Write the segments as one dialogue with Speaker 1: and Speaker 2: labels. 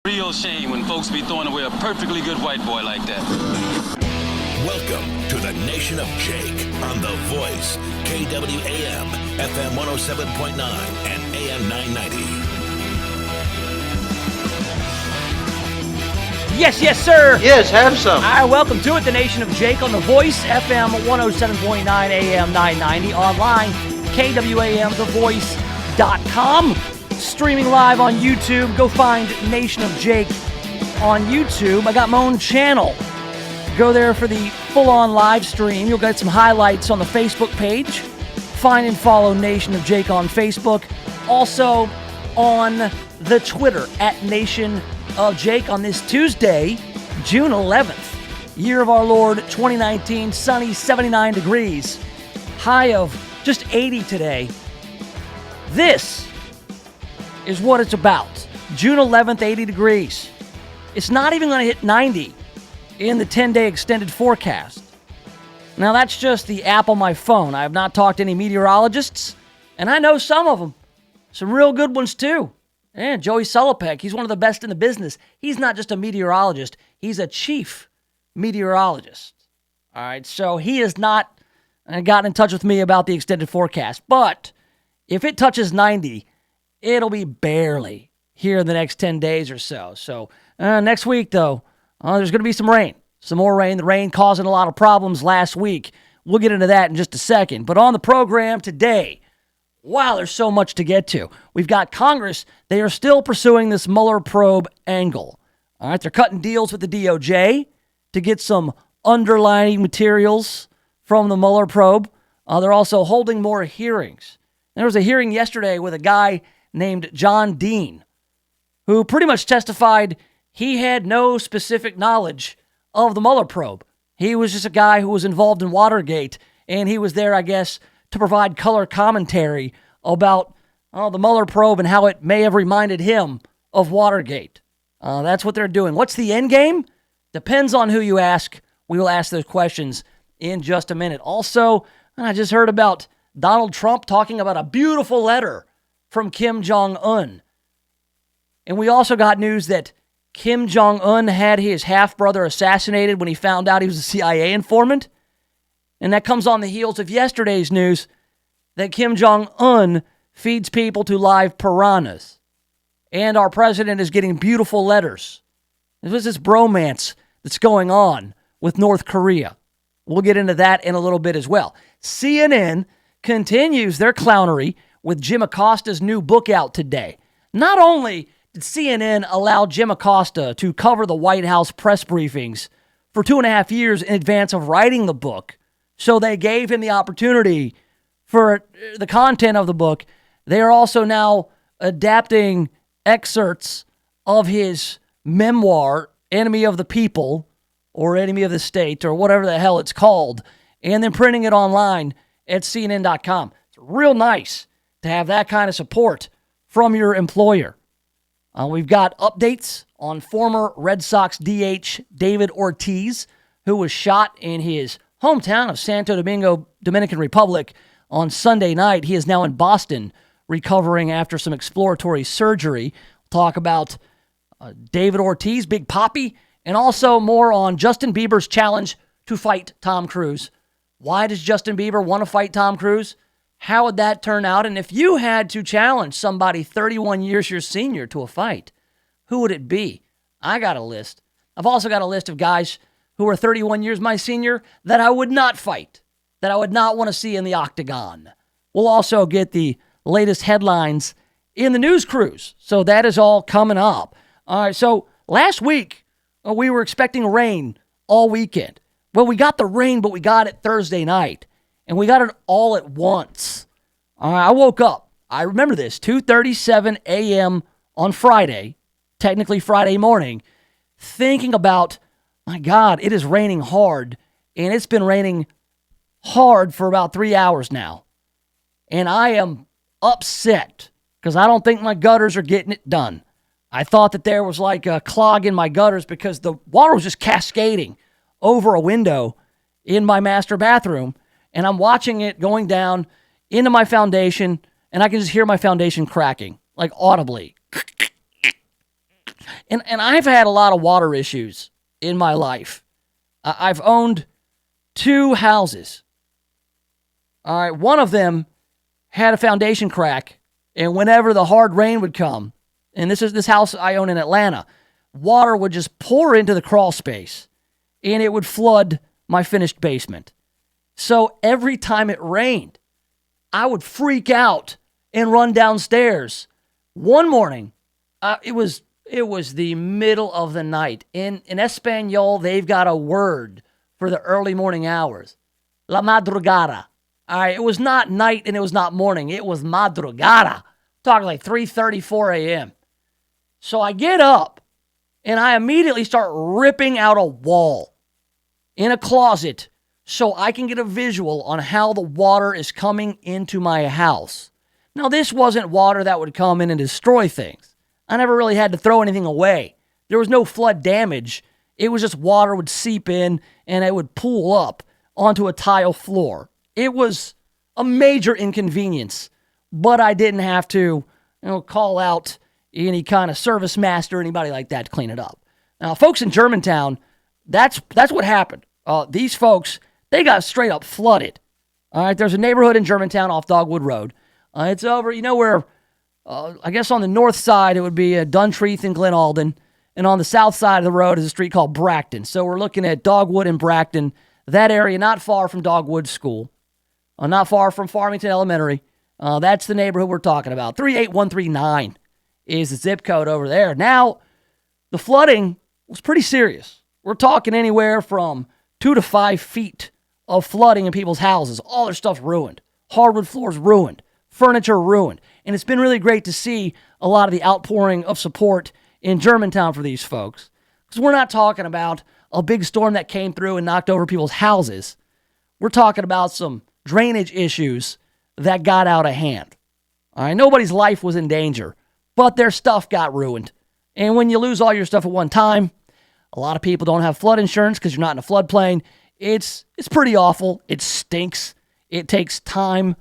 Speaker 1: Real shame when folks be throwing away a perfectly good white boy like that.
Speaker 2: Welcome to the Nation of Jake on The Voice, KWAM, FM 107.9 and AM 990.
Speaker 3: Yes, sir.
Speaker 4: Yes, have some.
Speaker 3: All right, welcome to it, the Nation of Jake on The Voice, FM 107.9, AM 990, online, KWAMTheVoice.com, streaming live on YouTube. Go find Nation of Jake on YouTube. I got my own channel. Go there for the full-on live stream. You'll get some highlights on the Facebook page. Find and follow Nation of Jake on Facebook. Also on the Twitter, at Nation of Jake, on this Tuesday, June 11th, year of our Lord 2019, sunny 79 degrees, high of just 80 today. This is what it's about. June 11th, 80 degrees. It's not even going to hit 90 in the 10-day extended forecast. Now, that's just the app on my phone. I have not talked to any meteorologists, and I know some of them. Some real good ones, too. And Joey Sullipeck, he's one of the best in the business. He's not just a meteorologist. He's a chief meteorologist. All right, so he has not gotten in touch with me about the extended forecast. But if it touches 90, it'll be barely here in the next 10 days or so. So next week, though, there's going to be some rain. Some more rain. The rain causing a lot of problems last week. We'll get into that in just a second. But on the program today, wow, there's so much to get to. We've got Congress. They are still pursuing this Mueller probe angle. All right, they're cutting deals with the DOJ to get some underlying materials from the Mueller probe. They're also holding more hearings. There was a hearing yesterday with a guy named John Dean, who pretty much testified he had no specific knowledge of the Mueller probe. He was just a guy who was involved in Watergate, and he was there, I guess, to provide color commentary about the Mueller probe and how it may have reminded him of Watergate. That's what they're doing. What's the end game? Depends on who you ask. We will ask those questions in just a minute. Also, I just heard about Donald Trump talking about a beautiful letter from Kim Jong-un. And we also got news that Kim Jong-un had his half-brother assassinated when he found out he was a CIA informant. And that comes on the heels of yesterday's news that Kim Jong-un feeds people to live piranhas. And our president is getting beautiful letters. There's this bromance that's going on with North Korea. We'll get into that in a little bit as well. CNN continues their clownery with Jim Acosta's new book out today. Not only did CNN allow Jim Acosta to cover the White House press briefings for 2.5 years in advance of writing the book, so they gave him the opportunity for the content of the book. They are also now adapting excerpts of his memoir, Enemy of the People, or Enemy of the State, or whatever the hell it's called, and then printing it online at CNN.com. It's real nice to have that kind of support from your employer. We've got updates on former Red Sox DH David Ortiz, who was shot in his hometown of Santo Domingo, Dominican Republic on Sunday night. He is now in Boston recovering after some exploratory surgery. We'll talk about David Ortiz, Big Papi, and also more on Justin Bieber's challenge to fight Tom Cruise. Why does Justin Bieber want to fight Tom Cruise? How would that turn out? And if you had to challenge somebody 31 years your senior to a fight, who would it be? I got a list. I've also got a list of guys who are 31 years my senior that I would not fight, that I would not want to see in the octagon. We'll also get the latest headlines in the news cruise. So that is all coming up. All right, so last week, we were expecting rain all weekend. Well, we got the rain, but we got it Thursday night, and we got it all at once. I woke up. I remember this, 2:37 a.m. on Friday, technically Friday morning, thinking about, my God, it is raining hard, and it's been raining hard for about 3 hours now. And I am upset because I don't think my gutters are getting it done. I thought that there was like a clog in my gutters because the water was just cascading over a window in my master bathroom, and I'm watching it going down into my foundation, and I can just hear my foundation cracking, like audibly. And I've had a lot of water issues in my life. I've owned 2 houses. All right, one of them had a foundation crack, and whenever the hard rain would come, and this house I own in Atlanta, water would just pour into the crawl space, and it would flood my finished basement. So every time it rained, I would freak out and run downstairs. One morning, it was the middle of the night. In Espanol, they've got a word for the early morning hours. La madrugada. All right, it was not night and it was not morning. It was madrugada. Talking like 3:30, 4 a.m. So I get up and I immediately start ripping out a wall in a closet so I can get a visual on how the water is coming into my house. Now, this wasn't water that would come in and destroy things. I never really had to throw anything away. There was no flood damage. It was just water would seep in and it would pool up onto a tile floor. It was a major inconvenience, but I didn't have to, call out any kind of service master or anybody like that to clean it up. Now, folks in Germantown, that's what happened. These folks, they got straight up flooded. All right, there's a neighborhood in Germantown off Dogwood Road. It's over, where, I guess on the north side, it would be Duntreath and Glen Alden. And on the south side of the road is a street called Bracton. So we're looking at Dogwood and Bracton, that area not far from Dogwood School, not far from Farmington Elementary. That's the neighborhood we're talking about. 38139 is the zip code over there. Now, the flooding was pretty serious. We're talking anywhere from 2 to 5 feet of flooding in people's houses. All their stuff ruined. Hardwood floors ruined. Furniture ruined. And it's been really great to see a lot of the outpouring of support in Germantown for these folks. Because we're not talking about a big storm that came through and knocked over people's houses. We're talking about some drainage issues that got out of hand. All right, nobody's life was in danger, but their stuff got ruined. And when you lose all your stuff at one time, a lot of people don't have flood insurance because you're not in a floodplain. It's pretty awful. It stinks. It takes time.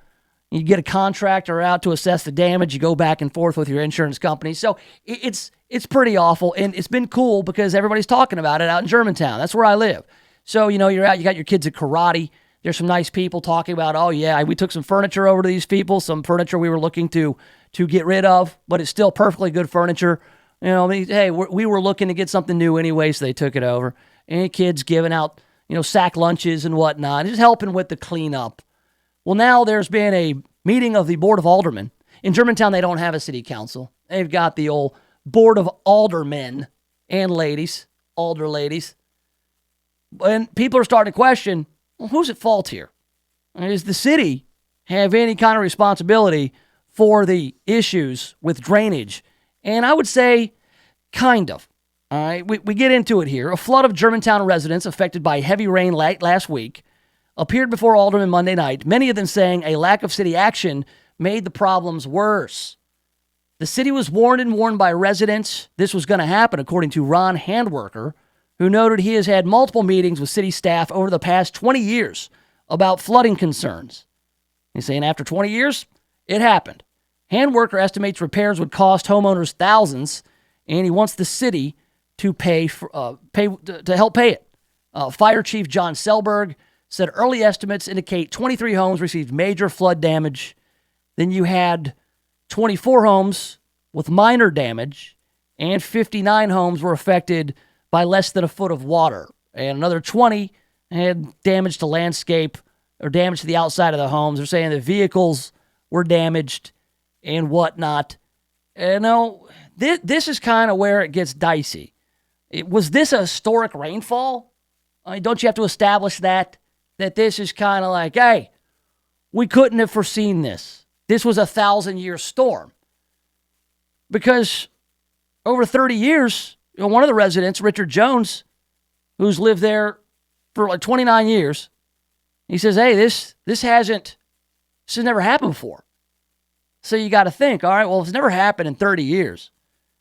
Speaker 3: You get a contractor out to assess the damage. You go back and forth with your insurance company. So it's pretty awful, and it's been cool because everybody's talking about it out in Germantown. That's where I live. So, you're out, you got your kids at karate. There's some nice people talking about, oh, yeah, we took some furniture over to these people, some furniture we were looking to get rid of, but it's still perfectly good furniture. Hey, we were looking to get something new anyway, so they took it over. And kids giving out, sack lunches and whatnot, just helping with the cleanup. Well, now there's been a meeting of the Board of Aldermen. In Germantown, they don't have a city council. They've got the old Board of Aldermen and ladies, alder ladies. And people are starting to question, well, who's at fault here? Does the city have any kind of responsibility for the issues with drainage? And I would say kind of. All right, we get into it here. A flood of Germantown residents affected by heavy rain last week appeared before aldermen Monday night, many of them saying a lack of city action made the problems worse. The city was warned by residents this was going to happen, according to Ron Handwerker, who noted he has had multiple meetings with city staff over the past 20 years about flooding concerns. He's saying after 20 years, it happened. Handwerker estimates repairs would cost homeowners thousands, and he wants the city to to help pay it. Fire Chief John Selberg said early estimates indicate 23 homes received major flood damage. Then you had 24 homes with minor damage, and 59 homes were affected by less than a foot of water. And another 20 had damage to landscape or damage to the outside of the homes. They're saying the vehicles were damaged and whatnot. This is kind of where it gets dicey. Was this a historic rainfall? Don't you have to establish that this is kind of like, hey, we couldn't have foreseen this. This was a 1,000-year storm. Because over 30 years, one of the residents, Richard Jones, who's lived there for like 29 years, he says, hey, this has never happened before. So you got to think, all right, well, if it's never happened in 30 years,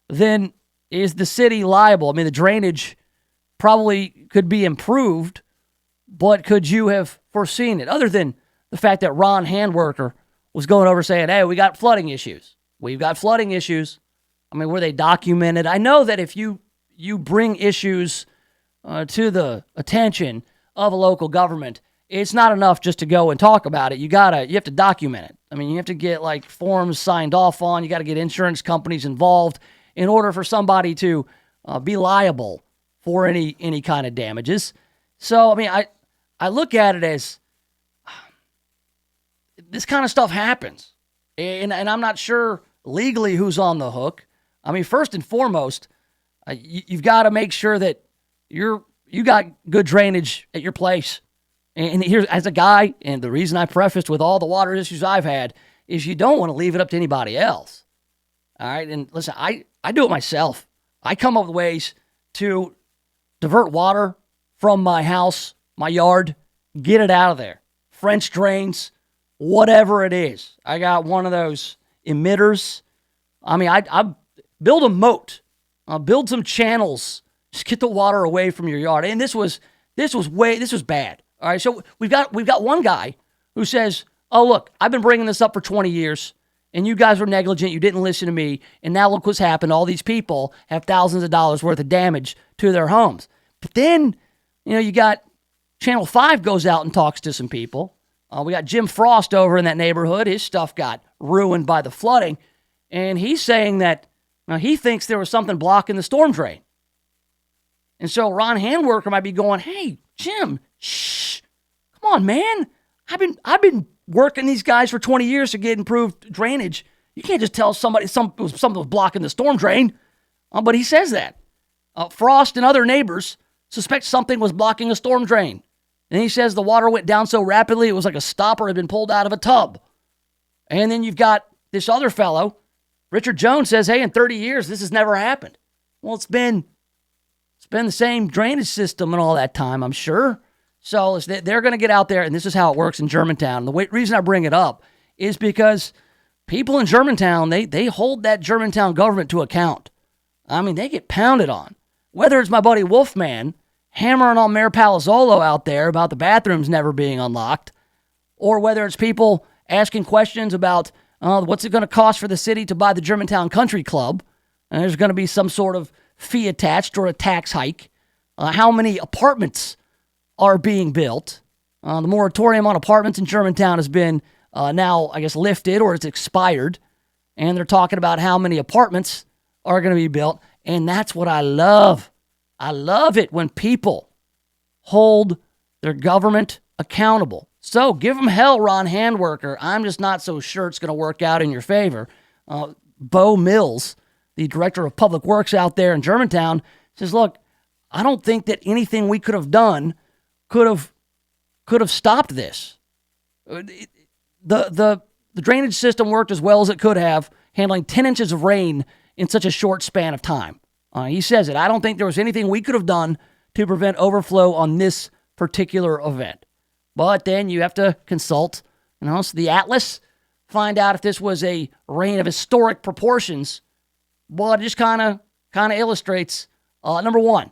Speaker 3: then is the city liable? I mean, the drainage probably could be improved, but could you have foreseen it? Other than the fact that Ron Handwerker was going over saying, hey, we got flooding issues. We've got flooding issues. I mean, were they documented? I know that if you bring issues to the attention of a local government, it's not enough just to go and talk about it. You have to document it. I mean, you have to get like forms signed off on. You got to get insurance companies involved in order for somebody to be liable for any kind of damages. So, I mean, I look at it as this kind of stuff happens. And I'm not sure legally who's on the hook. I mean, first and foremost, you've got to make sure that you got good drainage at your place. And here's, as a guy, and the reason I prefaced with all the water issues I've had, is you don't want to leave it up to anybody else. All right? And listen, I do it myself. I come up with ways to divert water from my house, my yard, get it out of there. French drains, whatever it is. I got one of those emitters. I mean, I build a moat. I'll build some channels. Just get the water away from your yard. And this was bad. All right, so we've got one guy who says, "Oh, look, I've been bringing this up for 20 years, and you guys were negligent. You didn't listen to me, and now look what's happened. All these people have thousands of dollars worth of damage to their homes." But then, you got Channel 5 goes out and talks to some people. We got Jim Frost over in that neighborhood. His stuff got ruined by the flooding, and he's saying that he thinks there was something blocking the storm drain. And so Ron Handwerker might be going, "Hey, Jim, shh, come on, man. I've been working these guys for 20 years to get improved drainage. You can't just tell somebody something was blocking the storm drain." But he says that. Frost and other neighbors suspect something was blocking a storm drain. And he says the water went down so rapidly it was like a stopper had been pulled out of a tub. And then you've got this other fellow, Richard Jones, says, "Hey, in 30 years, this has never happened." Well, it's been the same drainage system and all that time, I'm sure. So they're going to get out there, and this is how it works in Germantown. The reason I bring it up is because people in Germantown, they hold that Germantown government to account. I mean, they get pounded on. Whether it's my buddy Wolfman hammering on Mayor Palazzolo out there about the bathrooms never being unlocked, or whether it's people asking questions about what's it going to cost for the city to buy the Germantown Country Club, and there's going to be some sort of fee attached or a tax hike. How many apartments are being built? The moratorium on apartments in Germantown has been now, I guess, lifted or it's expired. And they're talking about how many apartments are going to be built. And that's what I love. I love it when people hold their government accountable. So give them hell, Ron Handwerker. I'm just not so sure it's going to work out in your favor. Bo Mills, the director of public works out there in Germantown, says, "Look, I don't think that anything we could have done could have stopped this. The drainage system worked as well as it could have, handling 10 inches of rain in such a short span of time." He says it. "I don't think there was anything we could have done to prevent overflow on this particular event." But then you have to consult, so the Atlas, find out if this was a rain of historic proportions. But it just kind of illustrates, number one,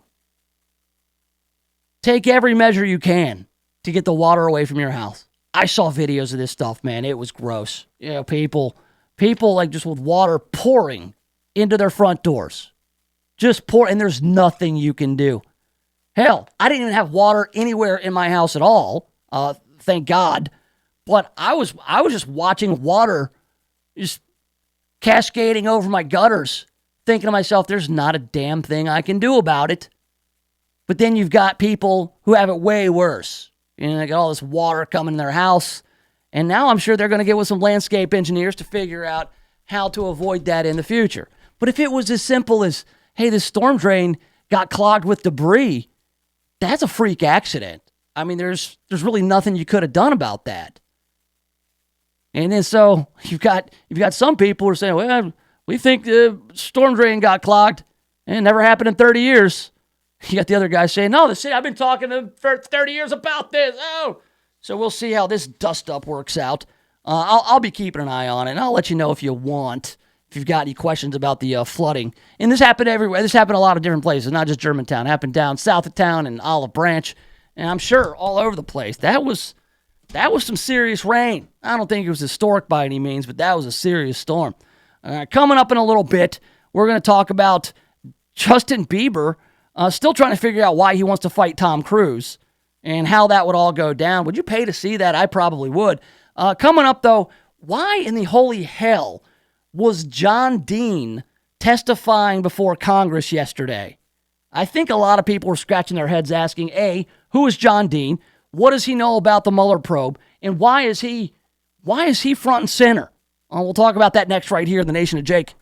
Speaker 3: take every measure you can to get the water away from your house. I saw videos of this stuff, man. It was gross. People like just with water pouring into their front doors. Just pour, and there's nothing you can do. Hell, I didn't even have water anywhere in my house at all. Thank God. But I was just watching water just cascading over my gutters, thinking to myself, there's not a damn thing I can do about it. But then you've got people who have it way worse. They got all this water coming in their house. And now I'm sure they're going to get with some landscape engineers to figure out how to avoid that in the future. But if it was as simple as, hey, this storm drain got clogged with debris, that's a freak accident. I mean, there's really nothing you could have done about that. And then so you've got some people who are saying, well, we think the storm drain got clogged and it never happened in 30 years. You got the other guy saying, no, the city, I've been talking to them for 30 years about this. Oh, so we'll see how this dust up works out. I'll be keeping an eye on it, and I'll let you know if you want, if you've got any questions about the flooding. And this happened everywhere. This happened a lot of different places, not just Germantown. It happened down south of town in Olive Branch, and I'm sure all over the place. That was some serious rain. I don't think it was historic by any means, but that was a serious storm. Coming up in a little bit, We're going to talk about Justin Bieber still trying to figure out why he wants to fight Tom Cruise and how that would all go down. Would you pay to see that? I probably would. Coming up, though, why in the holy hell was John Dean testifying before Congress yesterday? I think a lot of people were scratching their heads asking, A, who is John Dean? What does he know about the Mueller probe? And why is he front and center? We'll talk about that next right here in the Nation of Jake.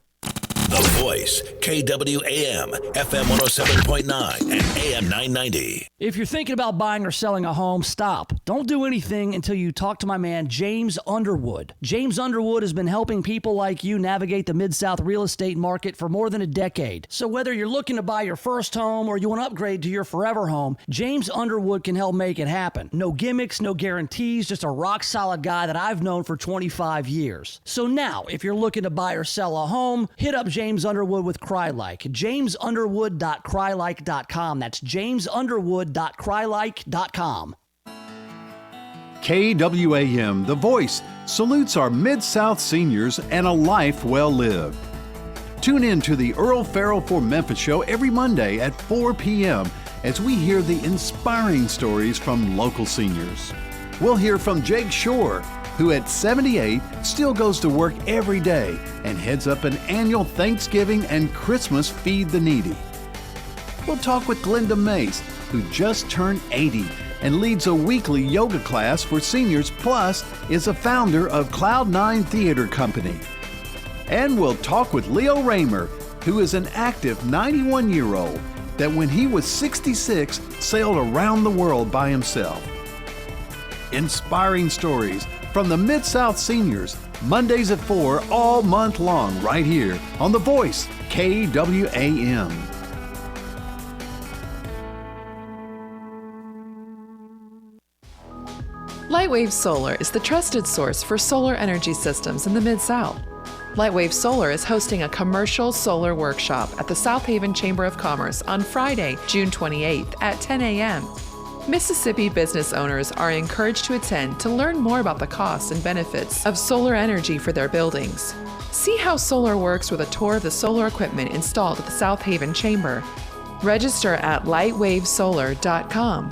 Speaker 2: The Voice, KWAM, FM 107.9 and AM 990.
Speaker 3: If you're thinking about buying or selling a home, stop. Don't do anything until you talk to my man, James Underwood. James Underwood has been helping people like you navigate the Mid-South real estate market for more than a decade. So whether you're looking to buy your first home or you want to upgrade to your forever home, James Underwood can help make it happen. No gimmicks, no guarantees, just a rock-solid guy that I've known for 25 years. So now, if you're looking to buy or sell a home, hit up James Underwood with CryLike. JamesUnderwood.crylike.com. That's JamesUnderwood.crylike.com.
Speaker 4: KWAM, The Voice, salutes our Mid-South seniors and a life well lived. Tune in to the Earl Farrell for Memphis show every Monday at 4 p.m. as we hear the inspiring stories from local seniors. We'll hear from Jake Shore, who at 78 still goes to work every day and heads up an annual Thanksgiving and Christmas Feed the Needy. We'll talk with Glenda Mace, who just turned 80 and leads a weekly yoga class for seniors, plus is a founder of Cloud9 Theater Company. And we'll talk with Leo Raymer, who is an active 91-year-old that when he was 66 sailed around the world by himself. Inspiring stories from the Mid-South seniors, Mondays at 4 all month long right here on The Voice, KWAM.
Speaker 5: Lightwave Solar is the trusted source for solar energy systems in the Mid-South. Lightwave Solar is hosting a commercial solar workshop at the South Haven Chamber of Commerce on Friday, June 28th at 10 a.m. Mississippi business owners are encouraged to attend to learn more about the costs and benefits of solar energy for their buildings. See how solar works with a tour of the solar equipment installed at the South Haven Chamber. Register at lightwavesolar.com.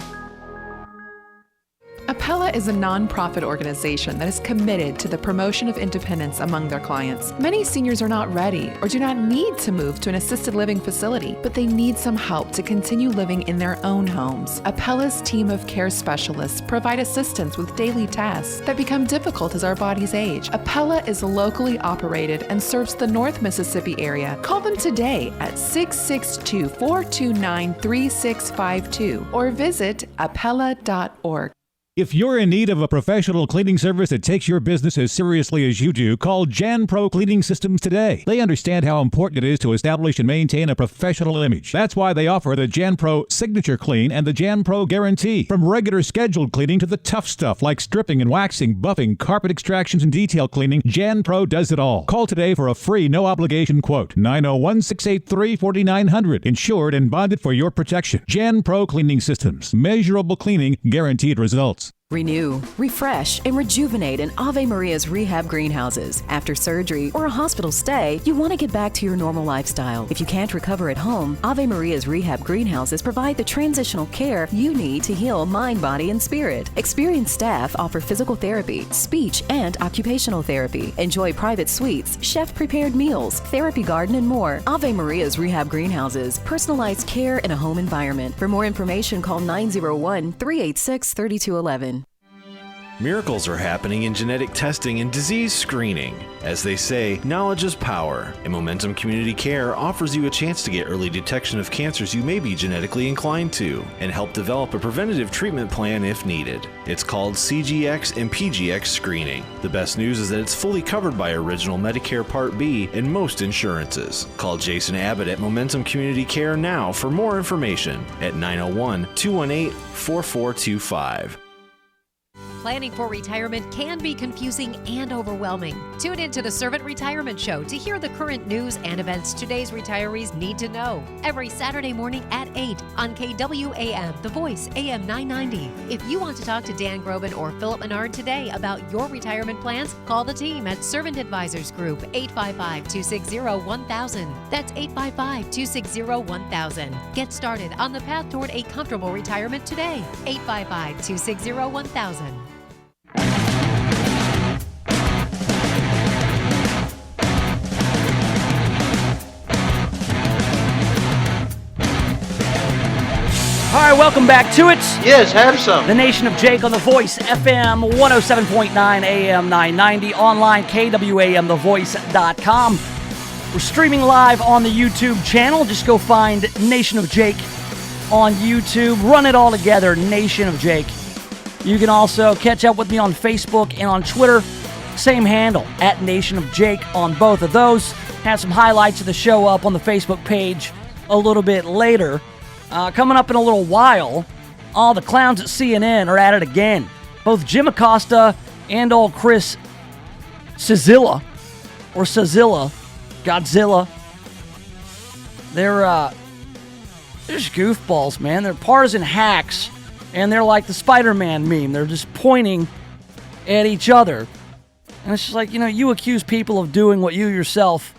Speaker 5: Appella is a nonprofit organization that is committed to the promotion of independence among their clients. Many seniors are not ready or do not need to move to an assisted living facility, but they need some help to continue living in their own homes. Appella's team of care specialists provide assistance with daily tasks that become difficult as our bodies age. Appella is locally operated and serves the North Mississippi area. Call them today at 662-429-3652 or visit appella.org.
Speaker 6: If you're in need of a professional cleaning service that takes your business as seriously as you do, call Jan Pro Cleaning Systems today. They understand how important it is to establish and maintain a professional image. That's why they offer the Jan Pro Signature Clean and the Jan Pro Guarantee. From regular scheduled cleaning to the tough stuff like stripping and waxing, buffing, carpet extractions, and detail cleaning, Jan Pro does it all. Call today for a free no-obligation quote. 901-683-4900. Insured and bonded for your protection. Jan Pro Cleaning Systems. Measurable cleaning, guaranteed results.
Speaker 7: Renew, refresh, and rejuvenate in Ave Maria's rehab greenhouses. After surgery or a hospital stay, you want to get back to your normal lifestyle. If you can't recover at home, Ave Maria's rehab greenhouses provide the transitional care you need to heal mind, body, and spirit. Experienced staff offer physical therapy, speech, and occupational therapy. Enjoy private suites, chef-prepared meals, therapy garden, and more. Ave Maria's rehab greenhouses, personalized care in a home environment. For more information, call 901-386-3211.
Speaker 8: Miracles are happening in genetic testing and disease screening. As they say, knowledge is power, and Momentum Community Care offers you a chance to get early detection of cancers you may be genetically inclined to, and help develop a preventative treatment plan if needed. It's called CGX and PGX screening. The best news is that it's fully covered by Original Medicare Part B and most insurances. Call Jason Abbott at Momentum Community Care now for more information at 901-218-4425.
Speaker 9: Planning for retirement can be confusing and overwhelming. Tune in to the Servant Retirement Show to hear the current news and events today's retirees need to know. Every Saturday morning at 8 on KWAM, The Voice, AM 990. If you want to talk to Dan Groban or Philip Menard today about your retirement plans, call the team at Servant Advisors Group, 855-260-1000. That's 855-260-1000. Get started on the path toward a comfortable retirement today. 855-260-1000.
Speaker 3: All right, welcome back to it.
Speaker 10: Yes, have some.
Speaker 3: The Nation of Jake on The Voice, FM 107.9, AM 990, online, KWAMTheVoice.com. We're streaming live on the YouTube channel. Just go find Nation of Jake on YouTube. Run it all together, Nation of Jake. You can also catch up with me on Facebook and on Twitter. Same handle, at Nation of Jake on both of those. Have some highlights of the show up on the Facebook page a little bit later. Coming up in a little while, all the clowns at CNN are at it again. Both Jim Acosta and old Chris Cizilla, Godzilla. They're just goofballs, man. They're partisan hacks, and they're like the Spider-Man meme. They're just pointing at each other. And it's just like, you accuse people of doing what you yourself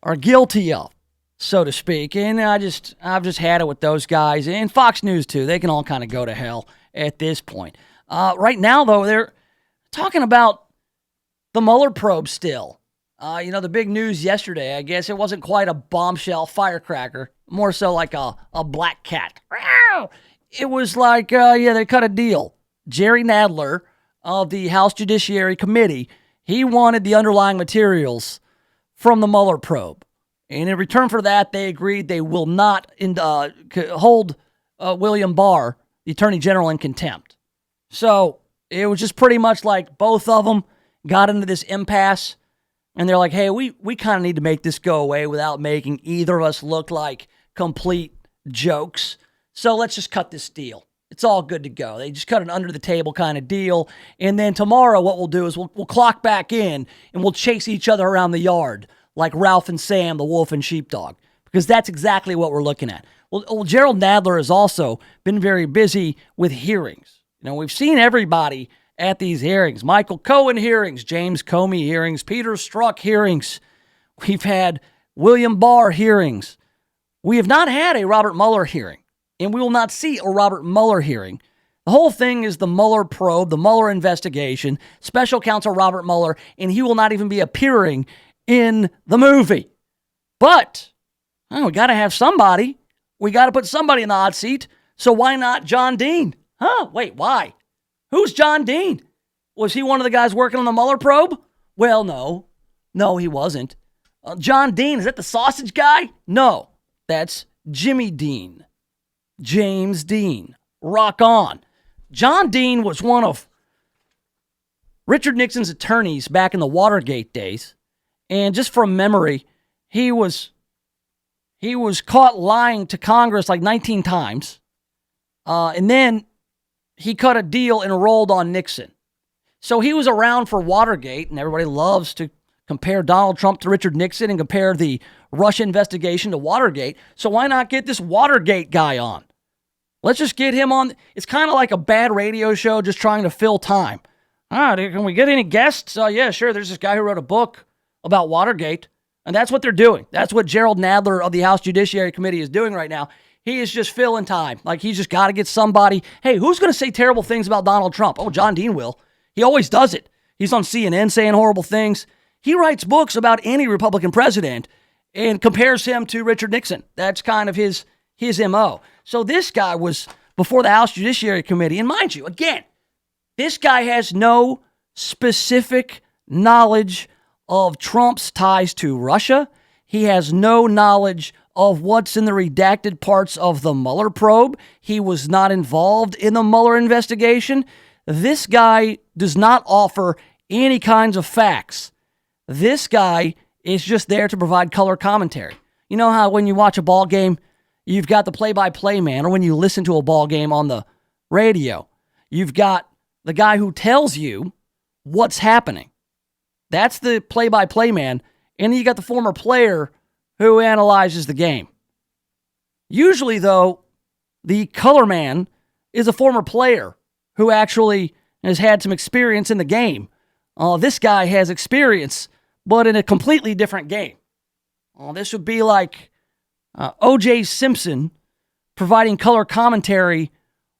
Speaker 3: are guilty of, so to speak. And I've just had it with those guys. And Fox News, too. They can all kind of go to hell at this point. Right now, though, they're talking about the Mueller probe still. The big news yesterday, I guess it wasn't quite a bombshell firecracker, more so like a black cat. It was like, they cut a deal. Jerry Nadler of the House Judiciary Committee, he wanted the underlying materials from the Mueller probe. And in return for that, they agreed they will not hold William Barr, the Attorney General, in contempt. So it was just pretty much like both of them got into this impasse. And they're like, hey, we kind of need to make this go away without making either of us look like complete jokes. So let's just cut this deal. It's all good to go. They just cut an under-the-table kind of deal. And then tomorrow what we'll do is we'll clock back in and we'll chase each other around the yard like Ralph and Sam, the wolf and sheepdog, because that's exactly what we're looking at. Well, Gerald Nadler has also been very busy with hearings. We've seen everybody at these hearings. Michael Cohen hearings, James Comey hearings, Peter Strzok hearings. We've had William Barr hearings. We have not had a Robert Mueller hearing, and we will not see a Robert Mueller hearing. The whole thing is the Mueller probe, the Mueller investigation, special counsel Robert Mueller, and he will not even be appearing in the movie. But we got to have somebody. We got to put somebody in the hot seat. So why not John Dean? Wait, why? Who's John Dean? Was he one of the guys working on the Mueller probe? Well, no. No, he wasn't. John Dean, is that the sausage guy? No, that's Jimmy Dean. James Dean. Rock on. John Dean was one of Richard Nixon's attorneys back in the Watergate days. And just from memory, he was caught lying to Congress like 19 times. And then he cut a deal and rolled on Nixon. So he was around for Watergate, and everybody loves to compare Donald Trump to Richard Nixon and compare the Russia investigation to Watergate. So why not get this Watergate guy on? Let's just get him on. It's kind of like a bad radio show just trying to fill time. Can we get any guests? Yeah, sure. There's this guy who wrote a book about Watergate, and that's what they're doing. That's what Gerald Nadler of the House Judiciary Committee is doing right now. He is just filling time. Like, he's just got to get somebody. Hey, who's going to say terrible things about Donald Trump? Oh, John Dean will. He always does it. He's on CNN saying horrible things. He writes books about any Republican president and compares him to Richard Nixon. That's kind of his MO. So this guy was before the House Judiciary Committee. And mind you, again, this guy has no specific knowledge of Trump's ties to Russia. He has no knowledge of what's in the redacted parts of the Mueller probe. He was not involved in the Mueller investigation. This guy does not offer any kinds of facts. This guy is just there to provide color commentary. You know how when you watch a ball game, you've got the play-by-play man, or when you listen to a ball game on the radio, you've got the guy who tells you what's happening. That's the play-by-play man. And then you got the former player who analyzes the game. Usually, though, the color man is a former player who actually has had some experience in the game. This guy has experience, but in a completely different game. This would be like O.J. Simpson providing color commentary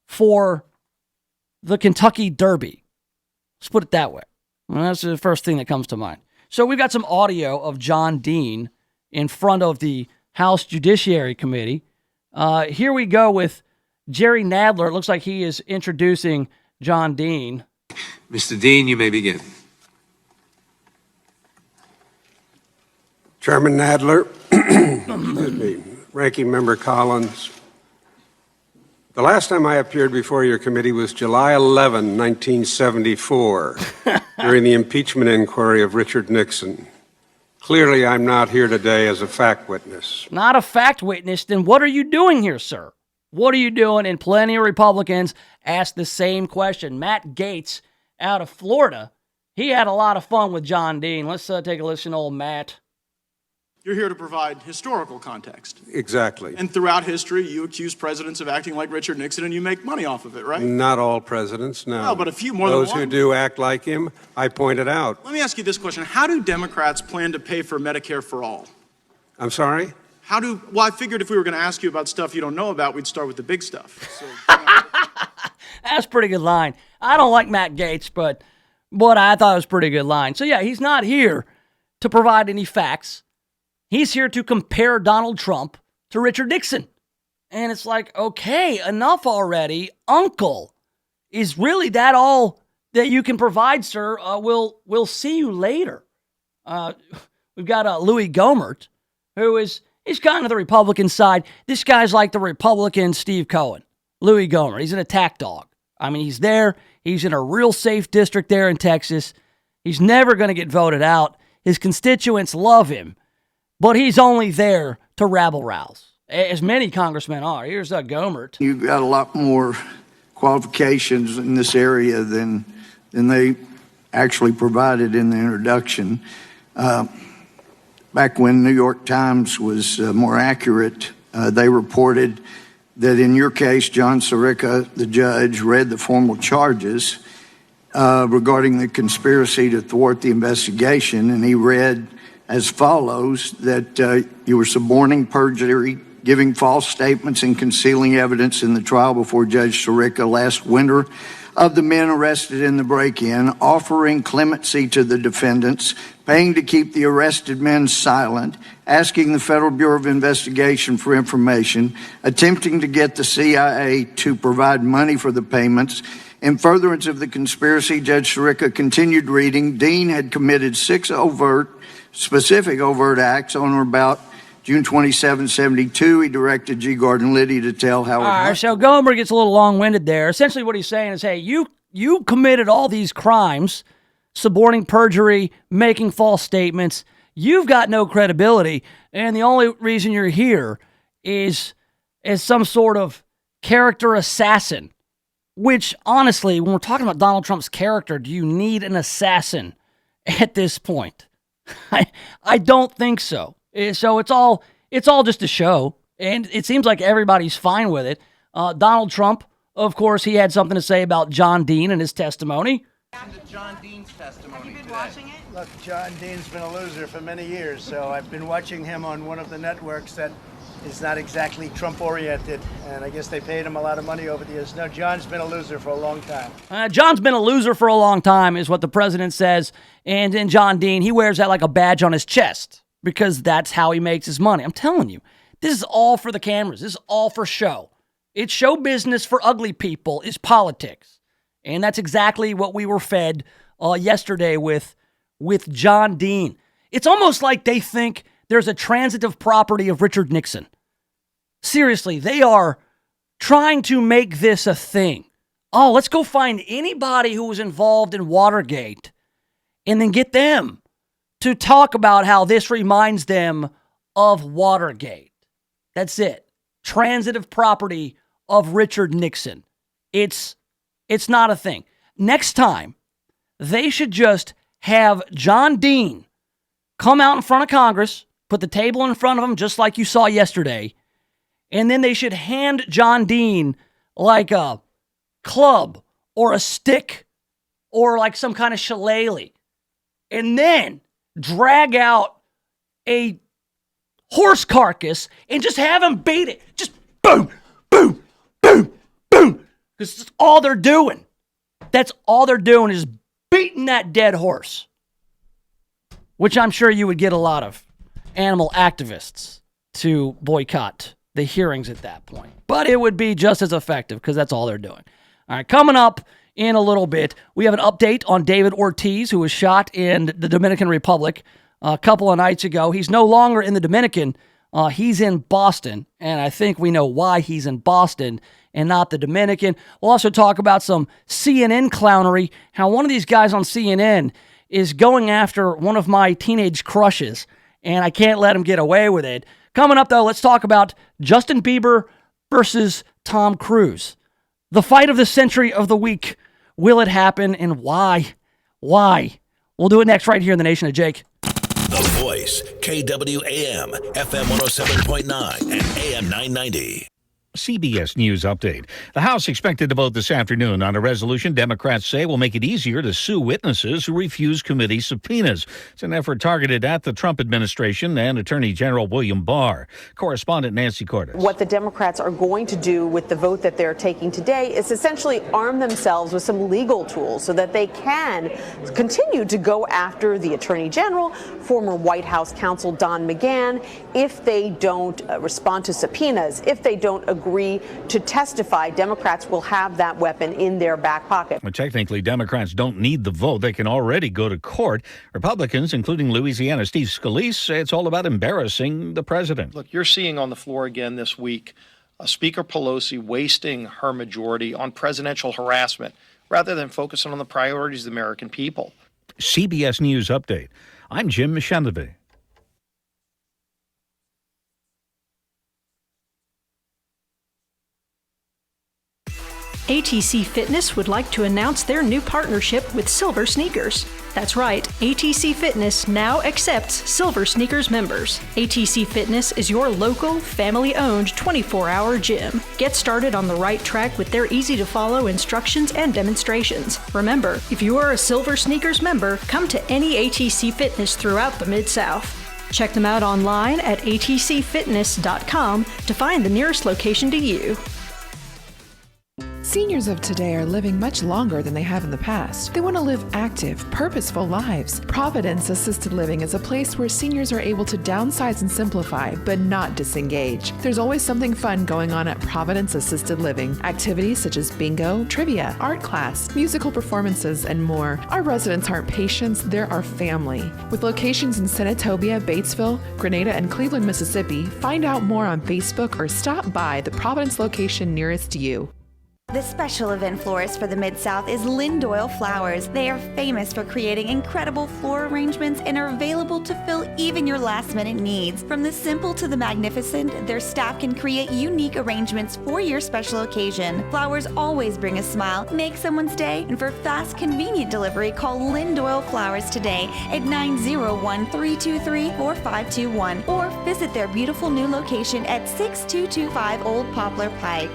Speaker 3: for the Kentucky Derby. Let's put it that way. Well, that's the first thing that comes to mind. So we've got some audio of John Dean in front of the House Judiciary Committee. Here we go with Jerry Nadler. It looks like he is introducing John Dean.
Speaker 10: Mr. Dean, you may begin.
Speaker 11: Chairman Nadler, excuse me, Ranking Member Collins. The last time I appeared before your committee was July 11, 1974, during the impeachment inquiry of Richard Nixon. Clearly, I'm not here today as a fact witness.
Speaker 3: Not a fact witness? Then what are you doing here, sir? What are you doing? And plenty of Republicans asked the same question. Matt Gaetz out of Florida, he had a lot of fun with John Dean. Let's take a listen to old Matt.
Speaker 12: You're here to provide historical context.
Speaker 11: Exactly.
Speaker 12: And throughout history, you accuse presidents of acting like Richard Nixon, and you make money off of it, right?
Speaker 11: Not all presidents, no.
Speaker 12: No, but a few more than one.
Speaker 11: Those who do act like him, I pointed out.
Speaker 12: Let me ask you this question. How do Democrats plan to pay for Medicare for all?
Speaker 11: I'm sorry?
Speaker 12: Well, I figured if we were going to ask you about stuff you don't know about, we'd start with the big stuff. So,
Speaker 3: That's a pretty good line. I don't like Matt Gaetz, but I thought it was a pretty good line. So, yeah, he's not here to provide any facts. He's here to compare Donald Trump to Richard Nixon. And it's like, okay, enough already. Uncle, is really that all that you can provide, sir? We'll see you later. We've got Louis Gohmert, he's kind of the Republican side. This guy's like the Republican Steve Cohen. Louis Gohmert, he's an attack dog. I mean, he's there. He's in a real safe district there in Texas. He's never going to get voted out. His constituents love him. But he's only there to rabble-rouse, as many congressmen are. Here's Gohmert.
Speaker 13: You've got a lot more qualifications in this area than they actually provided in the introduction. Back when New York Times was more accurate, they reported that in your case, John Sirica, the judge, read the formal charges regarding the conspiracy to thwart the investigation, and he read as follows, that you were suborning perjury, giving false statements, and concealing evidence in the trial before Judge Sirica last winter of the men arrested in the break-in, offering clemency to the defendants, paying to keep the arrested men silent, asking the Federal Bureau of Investigation for information, attempting to get the CIA to provide money for the payments. In furtherance of the conspiracy, Judge Sirica continued reading. Dean had committed 6 specific overt acts on or about June 27, 72. He directed G. Gordon Liddy to tell Howard.
Speaker 3: All right, so Gohmert gets a little long-winded there. Essentially what he's saying is, hey, you committed all these crimes, suborning perjury, making false statements. You've got no credibility, and the only reason you're here is as some sort of character assassin, which, honestly, when we're talking about Donald Trump's character, do you need an assassin at this point? I don't think so. So it's all just a show, and it seems like everybody's fine with it. Donald Trump, of course, he had something to say about John Dean and his testimony.
Speaker 14: John Dean's testimony.
Speaker 15: Have you been watching it?
Speaker 14: Look, John Dean's been a loser for many years, so I've been watching him on one of the networks that is not exactly Trump-oriented, and I guess they paid him a lot of money over the years. No, John's been a loser for a long time.
Speaker 3: John's been a loser for a long time is what the president says, and then John Dean, he wears that like a badge on his chest because that's how he makes his money. I'm telling you, this is all for the cameras. This is all for show. It's show business for ugly people is politics, and that's exactly what we were fed yesterday with John Dean. It's almost like they think there's a transitive property of Richard Nixon. Seriously, they are trying to make this a thing. Oh, let's go find anybody who was involved in Watergate and then get them to talk about how this reminds them of Watergate. That's it. Transitive property of Richard Nixon. It's not a thing. next time, they should just have John Dean come out in front of Congress, put the table in front of him just like you saw yesterday, and then they should hand John Dean like a club or a stick or like some kind of shillelagh, and then drag out a horse carcass and just have him beat it. Just boom, boom, boom, boom. Because that's all they're doing. That's all they're doing is beating that dead horse. Which I'm sure you would get a lot of animal activists to boycott the hearings at that point. But it would be just as effective because that's all they're doing. All right, coming up in a little bit, we have an update on David Ortiz, who was shot in the Dominican Republic a couple of nights ago. He's no longer in the Dominican. He's in Boston, and I think we know why he's in Boston and not the Dominican. We'll also talk about some CNN clownery, how one of these guys on CNN is going after one of my teenage crushes, and I can't let him get away with it. Coming up, though, let's talk about Justin Bieber versus Tom Cruise. The fight of the century of the week. Will it happen, and why? Why? We'll do it next right here in the Nation of Jake.
Speaker 2: The Voice, KWAM, FM 107.9 and AM 990.
Speaker 15: CBS News Update. The House expected to vote this afternoon on a resolution Democrats say will make it easier to sue witnesses who refuse committee subpoenas. It's an effort targeted at the Trump administration and Attorney General William Barr. Correspondent Nancy Cordes.
Speaker 16: What the Democrats are going to do with the vote that they're taking today is essentially arm themselves with some legal tools so that they can continue to go after the Attorney General, former White House counsel Don McGahn, if they don't respond to subpoenas, if they don't agree to testify. Democrats will have that weapon in their back pocket.
Speaker 15: Well, technically, Democrats don't need the vote. They can already go to court. Republicans, including Louisiana Steve Scalise, say it's all about embarrassing the president.
Speaker 17: Look, you're seeing on the floor again this week Speaker Pelosi wasting her majority on presidential harassment rather than focusing on the priorities of the American people.
Speaker 15: CBS News Update. I'm Jim Mishandove.
Speaker 18: ATC Fitness would like to announce their new partnership with Silver Sneakers. That's right, ATC Fitness now accepts Silver Sneakers members. ATC Fitness is your local, family-owned 24-hour gym. Get started on the right track with their easy-to-follow instructions and demonstrations. Remember, if you are a Silver Sneakers member, come to any ATC Fitness throughout the Mid-South. Check them out online at atcfitness.com to find the nearest location to you.
Speaker 5: Seniors of today are living much longer than they have in the past. They want to live active, purposeful lives. Providence Assisted Living is a place where seniors are able to downsize and simplify, but not disengage. There's always something fun going on at Providence Assisted Living. Activities such as bingo, trivia, art class, musical performances, and more. Our residents aren't patients, they're our family. With locations in Senatobia, Batesville, Grenada, and Cleveland, Mississippi, find out more on Facebook or stop by the Providence location nearest you.
Speaker 19: The special event florist for the Mid-South is Lynn Doyle Flowers. They are famous for creating incredible floral arrangements and are available to fill even your last-minute needs. From the simple to the magnificent, their staff can create unique arrangements for your special occasion. Flowers always bring a smile, make someone's day, and for fast, convenient delivery, call Lynn Doyle Flowers today at 901-323-4521 or visit their beautiful new location at 6225 Old Poplar Pike.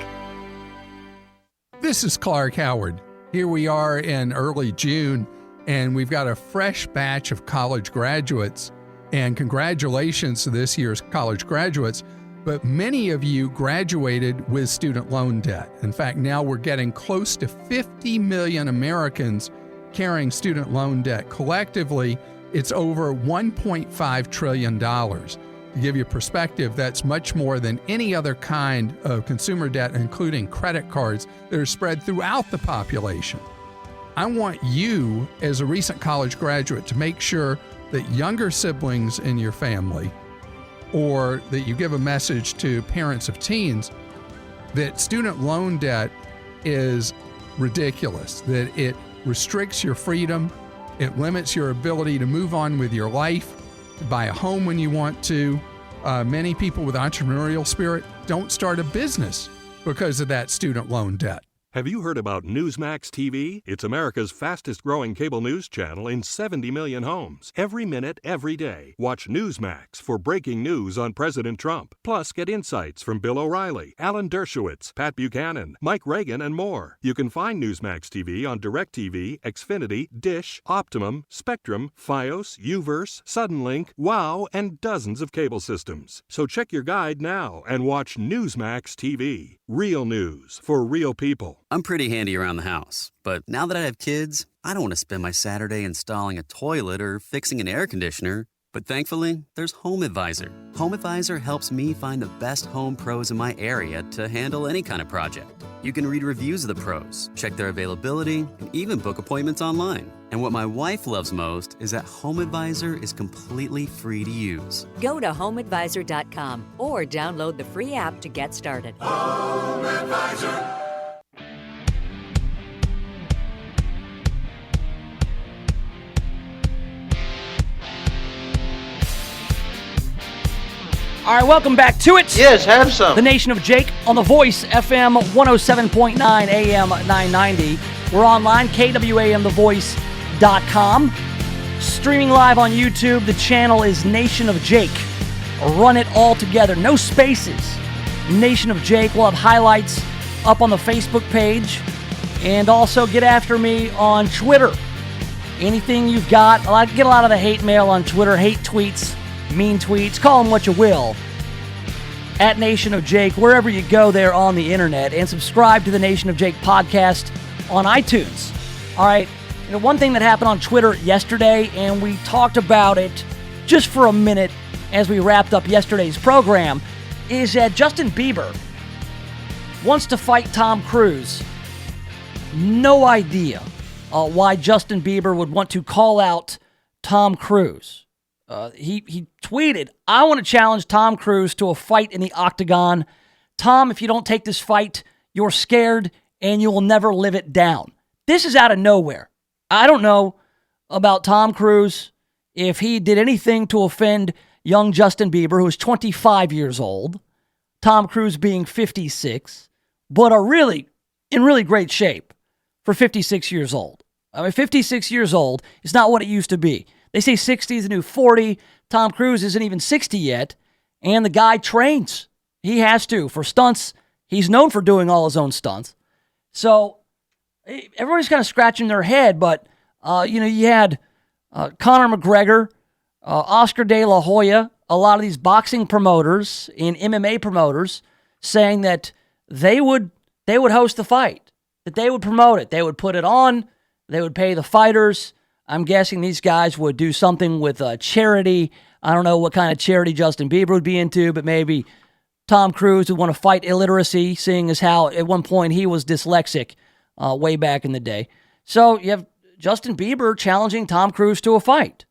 Speaker 20: This is Clark Howard. Here we are in early June, and we've got a fresh batch of college graduates. And congratulations to this year's college graduates. But many of you graduated with student loan debt. In fact, now we're getting close to 50 million Americans carrying student loan debt. Collectively, it's over $1.5 trillion. To give you perspective, that's much more than any other kind of consumer debt, including credit cards, that are spread throughout the population. I want you, as a recent college graduate, to make sure that younger siblings in your family, or that you give a message to parents of teens, that student loan debt is ridiculous, that it restricts your freedom, it limits your ability to move on with your life, to buy a home when you want to. Many people with entrepreneurial spirit don't start a business because of that student loan debt.
Speaker 21: Have you heard about Newsmax TV? It's America's fastest growing cable news channel in 70 million homes. Every minute, every day, watch Newsmax for breaking news on President Trump. Plus, get insights from Bill O'Reilly, Alan Dershowitz, Pat Buchanan, Mike Reagan, and more. You can find Newsmax TV on DirecTV, Xfinity, Dish, Optimum, Spectrum, Fios, Uverse, Suddenlink, WOW, and dozens of cable systems. So check your guide now and watch Newsmax TV. Real news for real people.
Speaker 22: I'm pretty handy around the house, but now that I have kids, I don't want to spend my Saturday installing a toilet or fixing an air conditioner. But thankfully, there's HomeAdvisor. HomeAdvisor helps me find the best home pros in my area to handle any kind of project. You can read reviews of the pros, check their availability, and even book appointments online. And what my wife loves most is that HomeAdvisor is completely free to use.
Speaker 23: Go to HomeAdvisor.com or download the free app to get started.
Speaker 2: HomeAdvisor.
Speaker 3: All right, welcome back to it.
Speaker 24: Yes, have some.
Speaker 3: The Nation of Jake on The Voice, FM 107.9, AM 990. We're online, KWAMTheVoice.com. Streaming live on YouTube. The channel is Nation of Jake. Run it all together. No spaces. Nation of Jake. We'll have highlights up on the Facebook page. And also get after me on Twitter. Anything you've got. I get a lot of the hate mail on Twitter, hate tweets. Mean tweets, call them what you will, at Nation of Jake, wherever you go there on the internet, and subscribe to the Nation of Jake podcast on iTunes. All right, one thing that happened on Twitter yesterday, and we talked about it just for a minute as we wrapped up yesterday's program, is that Justin Bieber wants to fight Tom Cruise. No idea why Justin Bieber would want to call out Tom Cruise. He tweeted, "I want to challenge Tom Cruise to a fight in the octagon. Tom, if you don't take this fight, you're scared and you will never live it down." This is out of nowhere. I don't know about Tom Cruise, if he did anything to offend young Justin Bieber, who is 25 years old, Tom Cruise being 56, but are really in really great shape for 56 years old. I mean, 56 years old is not what it used to be. They say 60 is the new 40. Tom Cruise isn't even 60 yet, and the guy trains. He has to for stunts. He's known for doing all his own stunts. So everybody's kind of scratching their head, but you had Conor McGregor, Oscar De La Hoya, a lot of these boxing promoters and MMA promoters saying that they would host the fight, that they would promote it, they would put it on, they would pay the fighters. I'm guessing these guys would do something with charity. I don't know what kind of charity Justin Bieber would be into, but maybe Tom Cruise would want to fight illiteracy, seeing as how at one point he was dyslexic way back in the day. So you have Justin Bieber challenging Tom Cruise to a fight.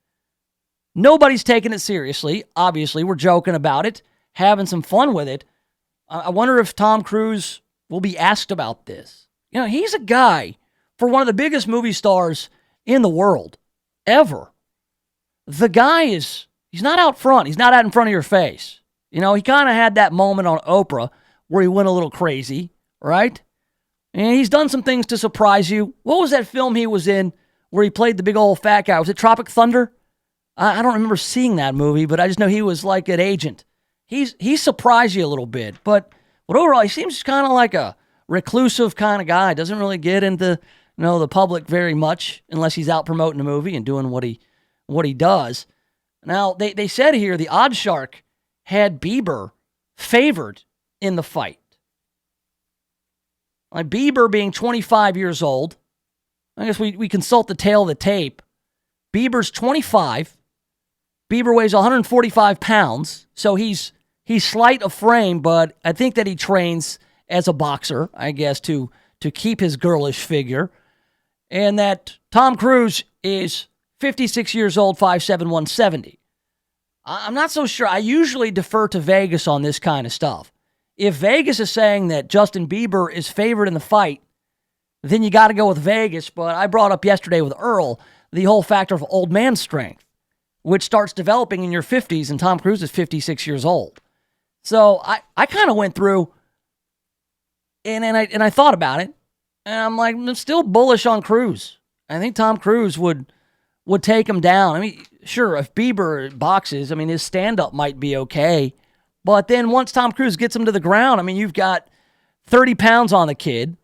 Speaker 3: Nobody's taking it seriously. Obviously, we're joking about it, having some fun with it. I wonder if Tom Cruise will be asked about this. He's a guy, for one of the biggest movie stars in the world, ever. The guy he's not out front. He's not out in front of your face. He kind of had that moment on Oprah where he went a little crazy, right? And he's done some things to surprise you. What was that film he was in where he played the big old fat guy? Was it Tropic Thunder? I don't remember seeing that movie, but I just know he was like an agent. He surprised you a little bit, but overall, he seems kind of like a reclusive kind of guy. Doesn't really get into the public very much unless he's out promoting a movie and doing what he does. Now, they said here the Odd Shark had Bieber favored in the fight. Like Bieber being 25 years old, I guess we consult the tail of the tape. Bieber's 25. Bieber weighs 145 pounds, so he's slight of frame, but I think that he trains as a boxer, I guess, to keep his girlish figure. And that Tom Cruise is 56 years old, 5'7", 170. I'm not so sure. I usually defer to Vegas on this kind of stuff. If Vegas is saying that Justin Bieber is favored in the fight, then you got to go with Vegas. But I brought up yesterday with Earl the whole factor of old man strength, which starts developing in your 50s, and Tom Cruise is 56 years old. So I kind of went through and I thought about it. And I'm still bullish on Cruise. I think Tom Cruise would take him down. I mean, sure, if Bieber boxes, his stand-up might be okay. But then once Tom Cruise gets him to the ground, you've got 30 pounds on the kid.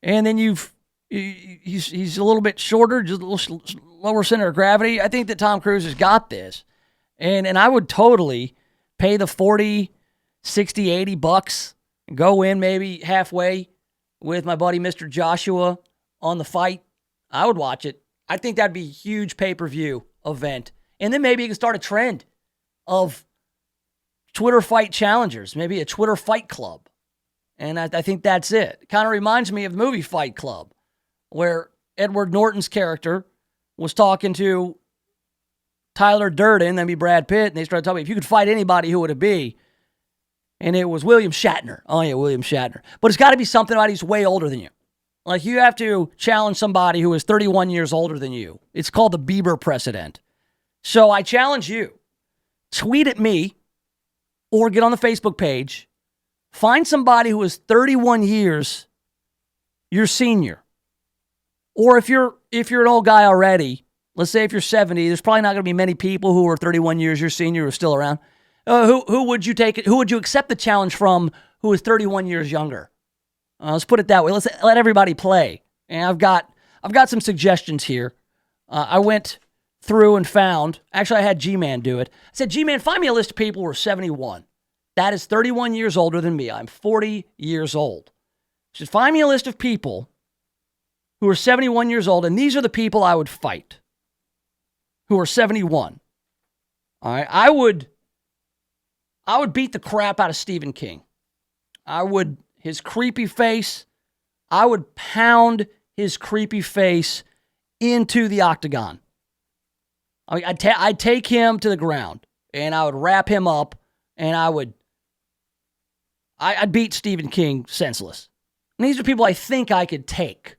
Speaker 3: And then he's a little bit shorter, just a little lower center of gravity. I think that Tom Cruise has got this. And I would totally pay the 40, 60, 80 bucks and go in maybe halfway with my buddy Mr. Joshua on the fight. I would watch it. I think that'd be a huge pay-per-view event. And then maybe you can start a trend of Twitter fight challengers, maybe a Twitter fight club. And I think that's it. It kind of reminds me of the movie Fight Club, where Edward Norton's character was talking to Tyler Durden, then be Brad Pitt, and they started talking, if you could fight anybody, who would it be? And it was William Shatner. Oh, yeah, William Shatner. But it's got to be something about he's way older than you. Like, you have to challenge somebody who is 31 years older than you. It's called the Bieber precedent. So I challenge you. Tweet at me or get on the Facebook page. Find somebody who is 31 years your senior. Or if you're an old guy already, let's say if you're 70, there's probably not going to be many people who are 31 years your senior who are still around. Who would you take it? Who would you accept the challenge from who is 31 years younger? Let's put it that way. Let's let everybody play. And I've got some suggestions here. I went through and found, actually I had G-Man do it. I said, G-Man, find me a list of people who are 71. That is 31 years older than me. I'm 40 years old. So find me a list of people who are 71 years old, and these are the people I would fight who are 71. All right, I would beat the crap out of Stephen King. His creepy face, I would pound his creepy face into the octagon. I'd take him to the ground, and I would wrap him up, and I'd beat Stephen King senseless. And these are people I think I could take.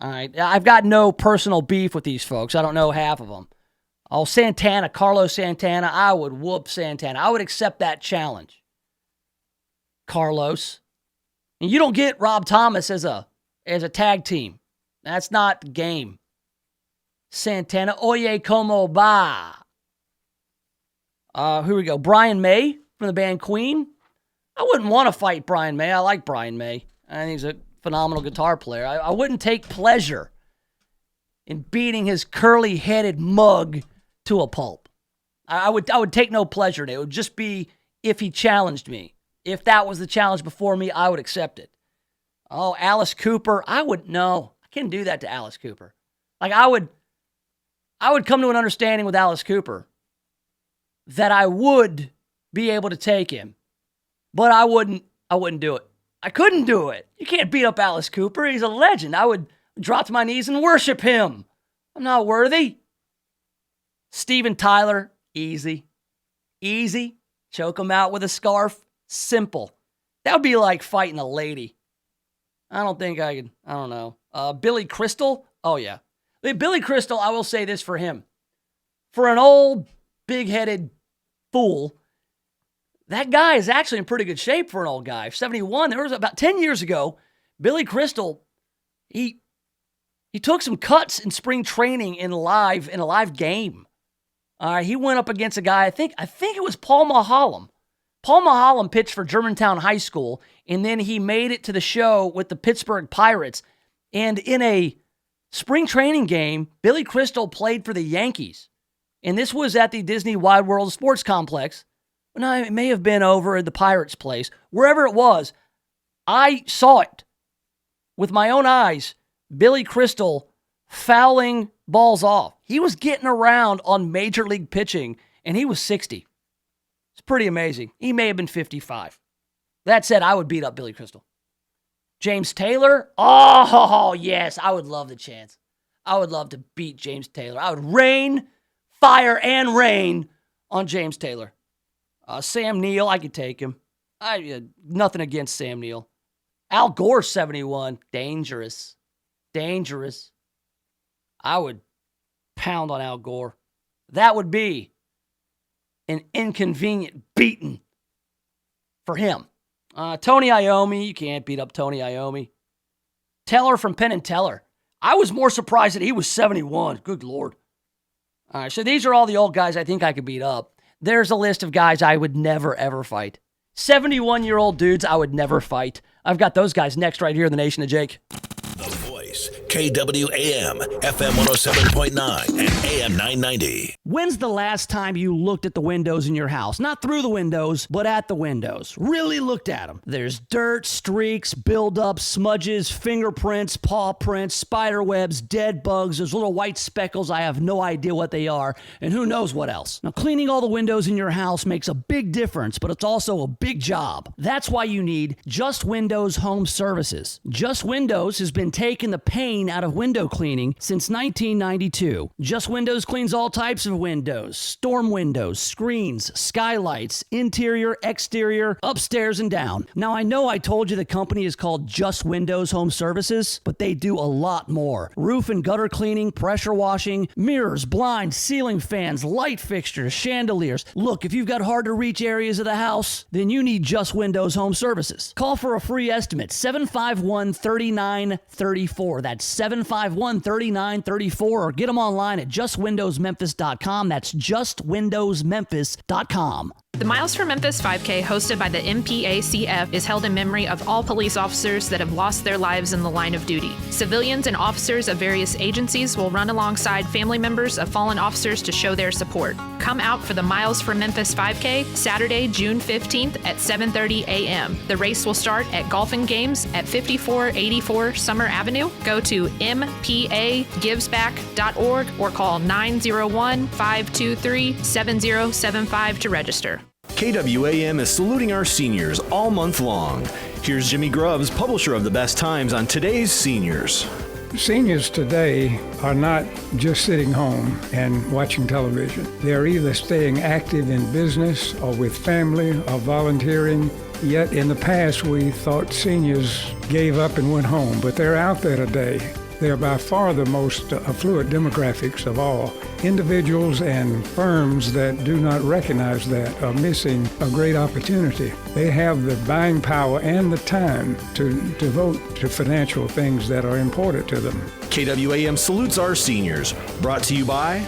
Speaker 3: All right, I've got no personal beef with these folks. I don't know half of them. Oh, Santana, Carlos Santana, I would whoop Santana. I would accept that challenge. Carlos. And you don't get Rob Thomas as a tag team. That's not the game. Santana, oye como va. Here we go. Brian May from the band Queen. I wouldn't want to fight Brian May. I like Brian May. I think he's a phenomenal guitar player. I wouldn't take pleasure in beating his curly-headed mug to a pulp. I would take no pleasure in it. It would just be if he challenged me. If that was the challenge before me, I would accept it. Oh, Alice Cooper. I can't do that to Alice Cooper. Like, I would come to an understanding with Alice Cooper that I would be able to take him, but I wouldn't do it. I couldn't do it. You can't beat up Alice Cooper. He's a legend. I would drop to my knees and worship him. I'm not worthy. Steven Tyler, easy. Easy. Choke him out with a scarf. Simple. That would be like fighting a lady. I don't think I could. I don't know. Billy Crystal? Oh, yeah. Billy Crystal, I will say this for him. For an old, big-headed fool, that guy is actually in pretty good shape for an old guy. 71. There was about 10 years ago, Billy Crystal, he took some cuts in spring training in a live game. He went up against a guy, I think it was Paul Mahalam. Paul Mahalam pitched for Germantown High School, and then he made it to the show with the Pittsburgh Pirates. And in a spring training game, Billy Crystal played for the Yankees. And this was at the Disney Wide World Sports Complex. No, it may have been over at the Pirates' place. Wherever it was, I saw it with my own eyes. Billy Crystal fouling balls off. He was getting around on major league pitching, and he was 60. It's pretty amazing. He may have been 55. That said, I would beat up Billy Crystal. James Taylor? Oh, yes. I would love the chance. I would love to beat James Taylor. I would rain, fire, and rain on James Taylor. Sam Neill, I could take him. Nothing against Sam Neill. Al Gore, 71. Dangerous. Dangerous. I would pound on Al Gore. That would be an inconvenient beating for him. Tony Iommi, you can't beat up Tony Iommi. Teller from Penn and Teller. I was more surprised that he was 71. Good Lord. All right, so these are all the old guys I think I could beat up. There's a list of guys I would never, ever fight. 71-year-old dudes I would never fight. I've got those guys next right here in the Nation of Jake.
Speaker 2: The Voice, KWAM, FM 107.9 and AM 990.
Speaker 3: When's the last time you looked at the windows in your house? Not through the windows, but at the windows. Really looked at them. There's dirt, streaks, buildup, smudges, fingerprints, paw prints, spider webs, dead bugs. There's little white speckles. I have no idea what they are, and who knows what else. Now, cleaning all the windows in your house makes a big difference, but it's also a big job. That's why you need Just Windows Home Services. Just Windows has been taking the pain out of window cleaning since 1992. Just Windows cleans all types of windows, storm windows, screens, skylights, interior, exterior, upstairs and down. Now, I know I told you the company is called Just Windows Home Services, but they do a lot more. Roof and gutter cleaning, pressure washing, mirrors, blinds, ceiling fans, light fixtures, chandeliers. Look, if you've got hard to reach areas of the house, then you need Just Windows Home Services. Call for a free estimate, 751-3934. That's 751-3934, or get them online at justwindowsmemphis.com. That's justwindowsmemphis.com.
Speaker 1: The Miles for Memphis 5K, hosted by the MPACF, is held in memory of all police officers that have lost their lives in the line of duty. Civilians and officers of various agencies will run alongside family members of fallen officers to show their support. Come out for the Miles for Memphis 5K, Saturday, June 15th at 7:30 a.m. The race will start at Golf and Games at 5484 Summer Avenue. Go to mpagivesback.org or call 901-523-7075 to register.
Speaker 8: KWAM is saluting our seniors all month long. Here's Jimmy Grubbs, publisher of The Best Times, on today's seniors.
Speaker 4: Seniors today are not just sitting home and watching television. They're either staying active in business or with family or volunteering. Yet in the past, we thought seniors gave up and went home, but they're out there today. They're by far the most affluent demographics of all. Individuals and firms that do not recognize that are missing a great opportunity. They have the buying power and the time to devote to financial things that are important to them.
Speaker 8: KWAM salutes our seniors. Brought to you by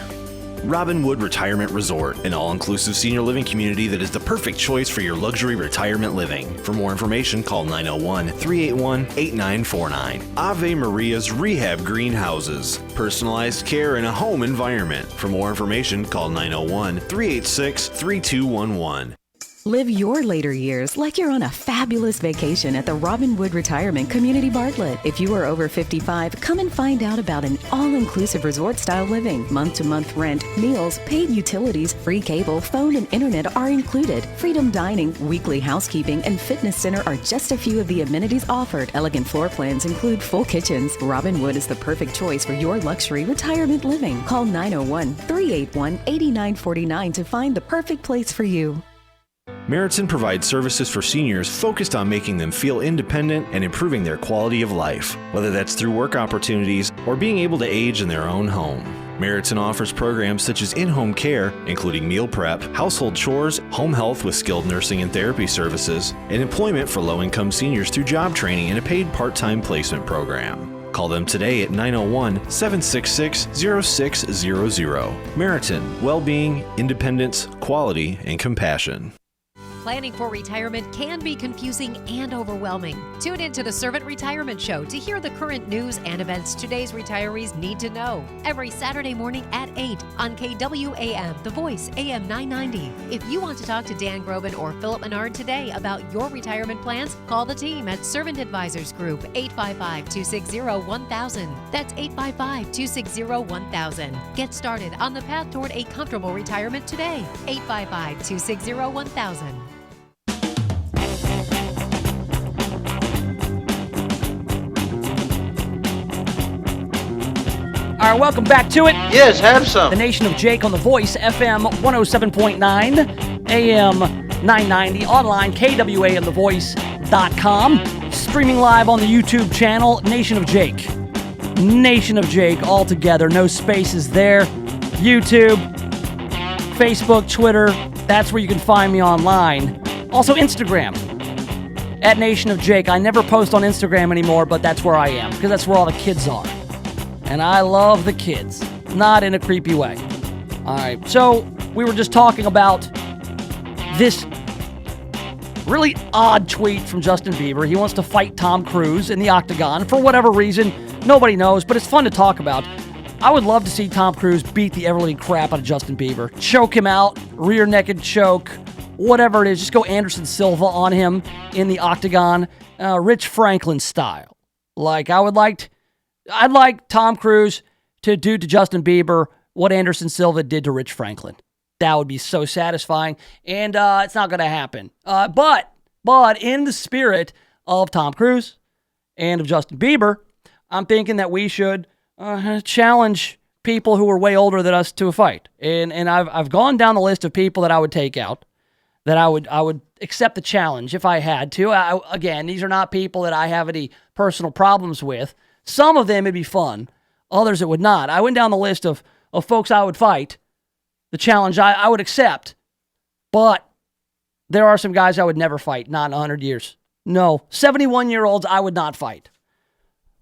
Speaker 8: Robin Wood Retirement Resort, an all-inclusive senior living community that is the perfect choice for your luxury retirement living. For more information, call 901-381-8949. Ave Maria's Rehab Greenhouses, personalized care in a home environment. For more information, call 901-386-3211.
Speaker 7: Live your later years like you're on a fabulous vacation at the Robin Wood Retirement Community Bartlett. If you are over 55, come and find out about an all-inclusive resort-style living. Month-to-month rent, meals, paid utilities, free cable, phone, and internet are included. Freedom dining, weekly housekeeping, and fitness center are just a few of the amenities offered. Elegant floor plans include full kitchens. Robin Wood is the perfect choice for your luxury retirement living. Call 901-381-8949 to find the perfect place for you.
Speaker 8: Meriton provides services for seniors focused on making them feel independent and improving their quality of life, whether that's through work opportunities or being able to age in their own home. Meriton offers programs such as in-home care, including meal prep, household chores, home health with skilled nursing and therapy services, and employment for low-income seniors through job training and a paid part-time placement program. Call them today at 901-766-0600. Meriton, well-being, independence, quality, and compassion.
Speaker 9: Planning for retirement can be confusing and overwhelming. Tune in to the Servant Retirement Show to hear the current news and events today's retirees need to know. Every Saturday morning at 8 on KWAM, The Voice, AM 990. If you want to talk to Dan Groban or Philip Menard today about your retirement plans, call the team at Servant Advisors Group, 855-260-1000. That's 855-260-1000. Get started on the path toward a comfortable retirement today. 855-260-1000.
Speaker 3: All right, welcome back to it.
Speaker 6: Yes, have some.
Speaker 3: The Nation of Jake on The Voice, FM 107.9, AM 990, online, KWAMTheVoice.com, streaming live on the YouTube channel, Nation of Jake. Nation of Jake, all together, no spaces there. YouTube, Facebook, Twitter, that's where you can find me online. Also Instagram, at NationofJake. I never post on Instagram anymore, but that's where I am, because that's where all the kids are. And I love the kids, not in a creepy way. All right, so we were just talking about this really odd tweet from Justin Bieber. He wants to fight Tom Cruise in the octagon for whatever reason. Nobody knows, but it's fun to talk about. I would love to see Tom Cruise beat the ever-living crap out of Justin Bieber. Choke him out, rear naked choke, whatever it is. Just go Anderson Silva on him in the octagon, Rich Franklin style. I'd like Tom Cruise to do to Justin Bieber what Anderson Silva did to Rich Franklin. That would be so satisfying, and it's not going to happen. But in the spirit of Tom Cruise and of Justin Bieber, I'm thinking that we should challenge people who are way older than us to a fight. And I've gone down the list of people that I would take out, that I would accept the challenge if I had to. Again, these are not people that I have any personal problems with. Some of them it'd be fun, others it would not. I went down the list of folks I would fight, the challenge I would accept, but there are some guys I would never fight, not in 100 years. No, 71-year-olds I would not fight.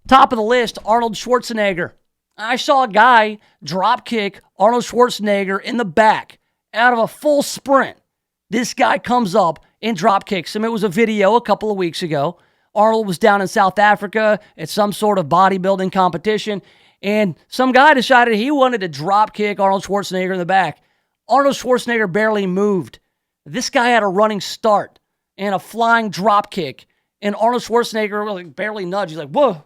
Speaker 3: Top of the list, Arnold Schwarzenegger. I saw a guy drop kick Arnold Schwarzenegger in the back out of a full sprint. This guy comes up and drop kicks him. It was a video a couple of weeks ago. Arnold was down in South Africa at some sort of bodybuilding competition, and some guy decided he wanted to drop kick Arnold Schwarzenegger in the back. Arnold Schwarzenegger barely moved. This guy had a running start and a flying drop kick, and Arnold Schwarzenegger barely nudged. He's like, whoa.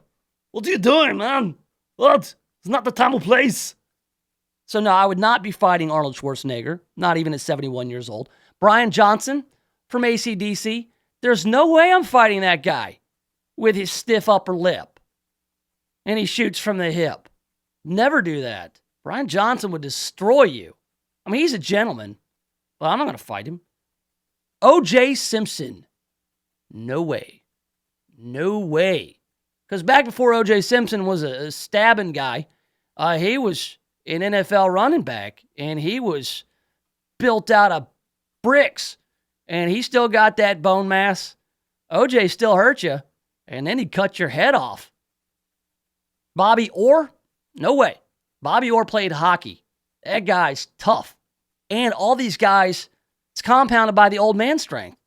Speaker 3: What are you doing, man? What? It's not the time or place. So no, I would not be fighting Arnold Schwarzenegger, not even at 71 years old. Brian Johnson from AC/DC. There's no way I'm fighting that guy with his stiff upper lip. And he shoots from the hip. Never do that. Brian Johnson would destroy you. I mean, he's a gentleman, but I'm not going to fight him. O.J. Simpson. No way. No way. Because back before O.J. Simpson was a stabbing guy, he was an NFL running back, and he was built out of bricks, and he still got that bone mass. O.J. still hurt you, and then he'd cut your head off. Bobby Orr? No way. Bobby Orr played hockey. That guy's tough. And all these guys, it's compounded by the old man strength.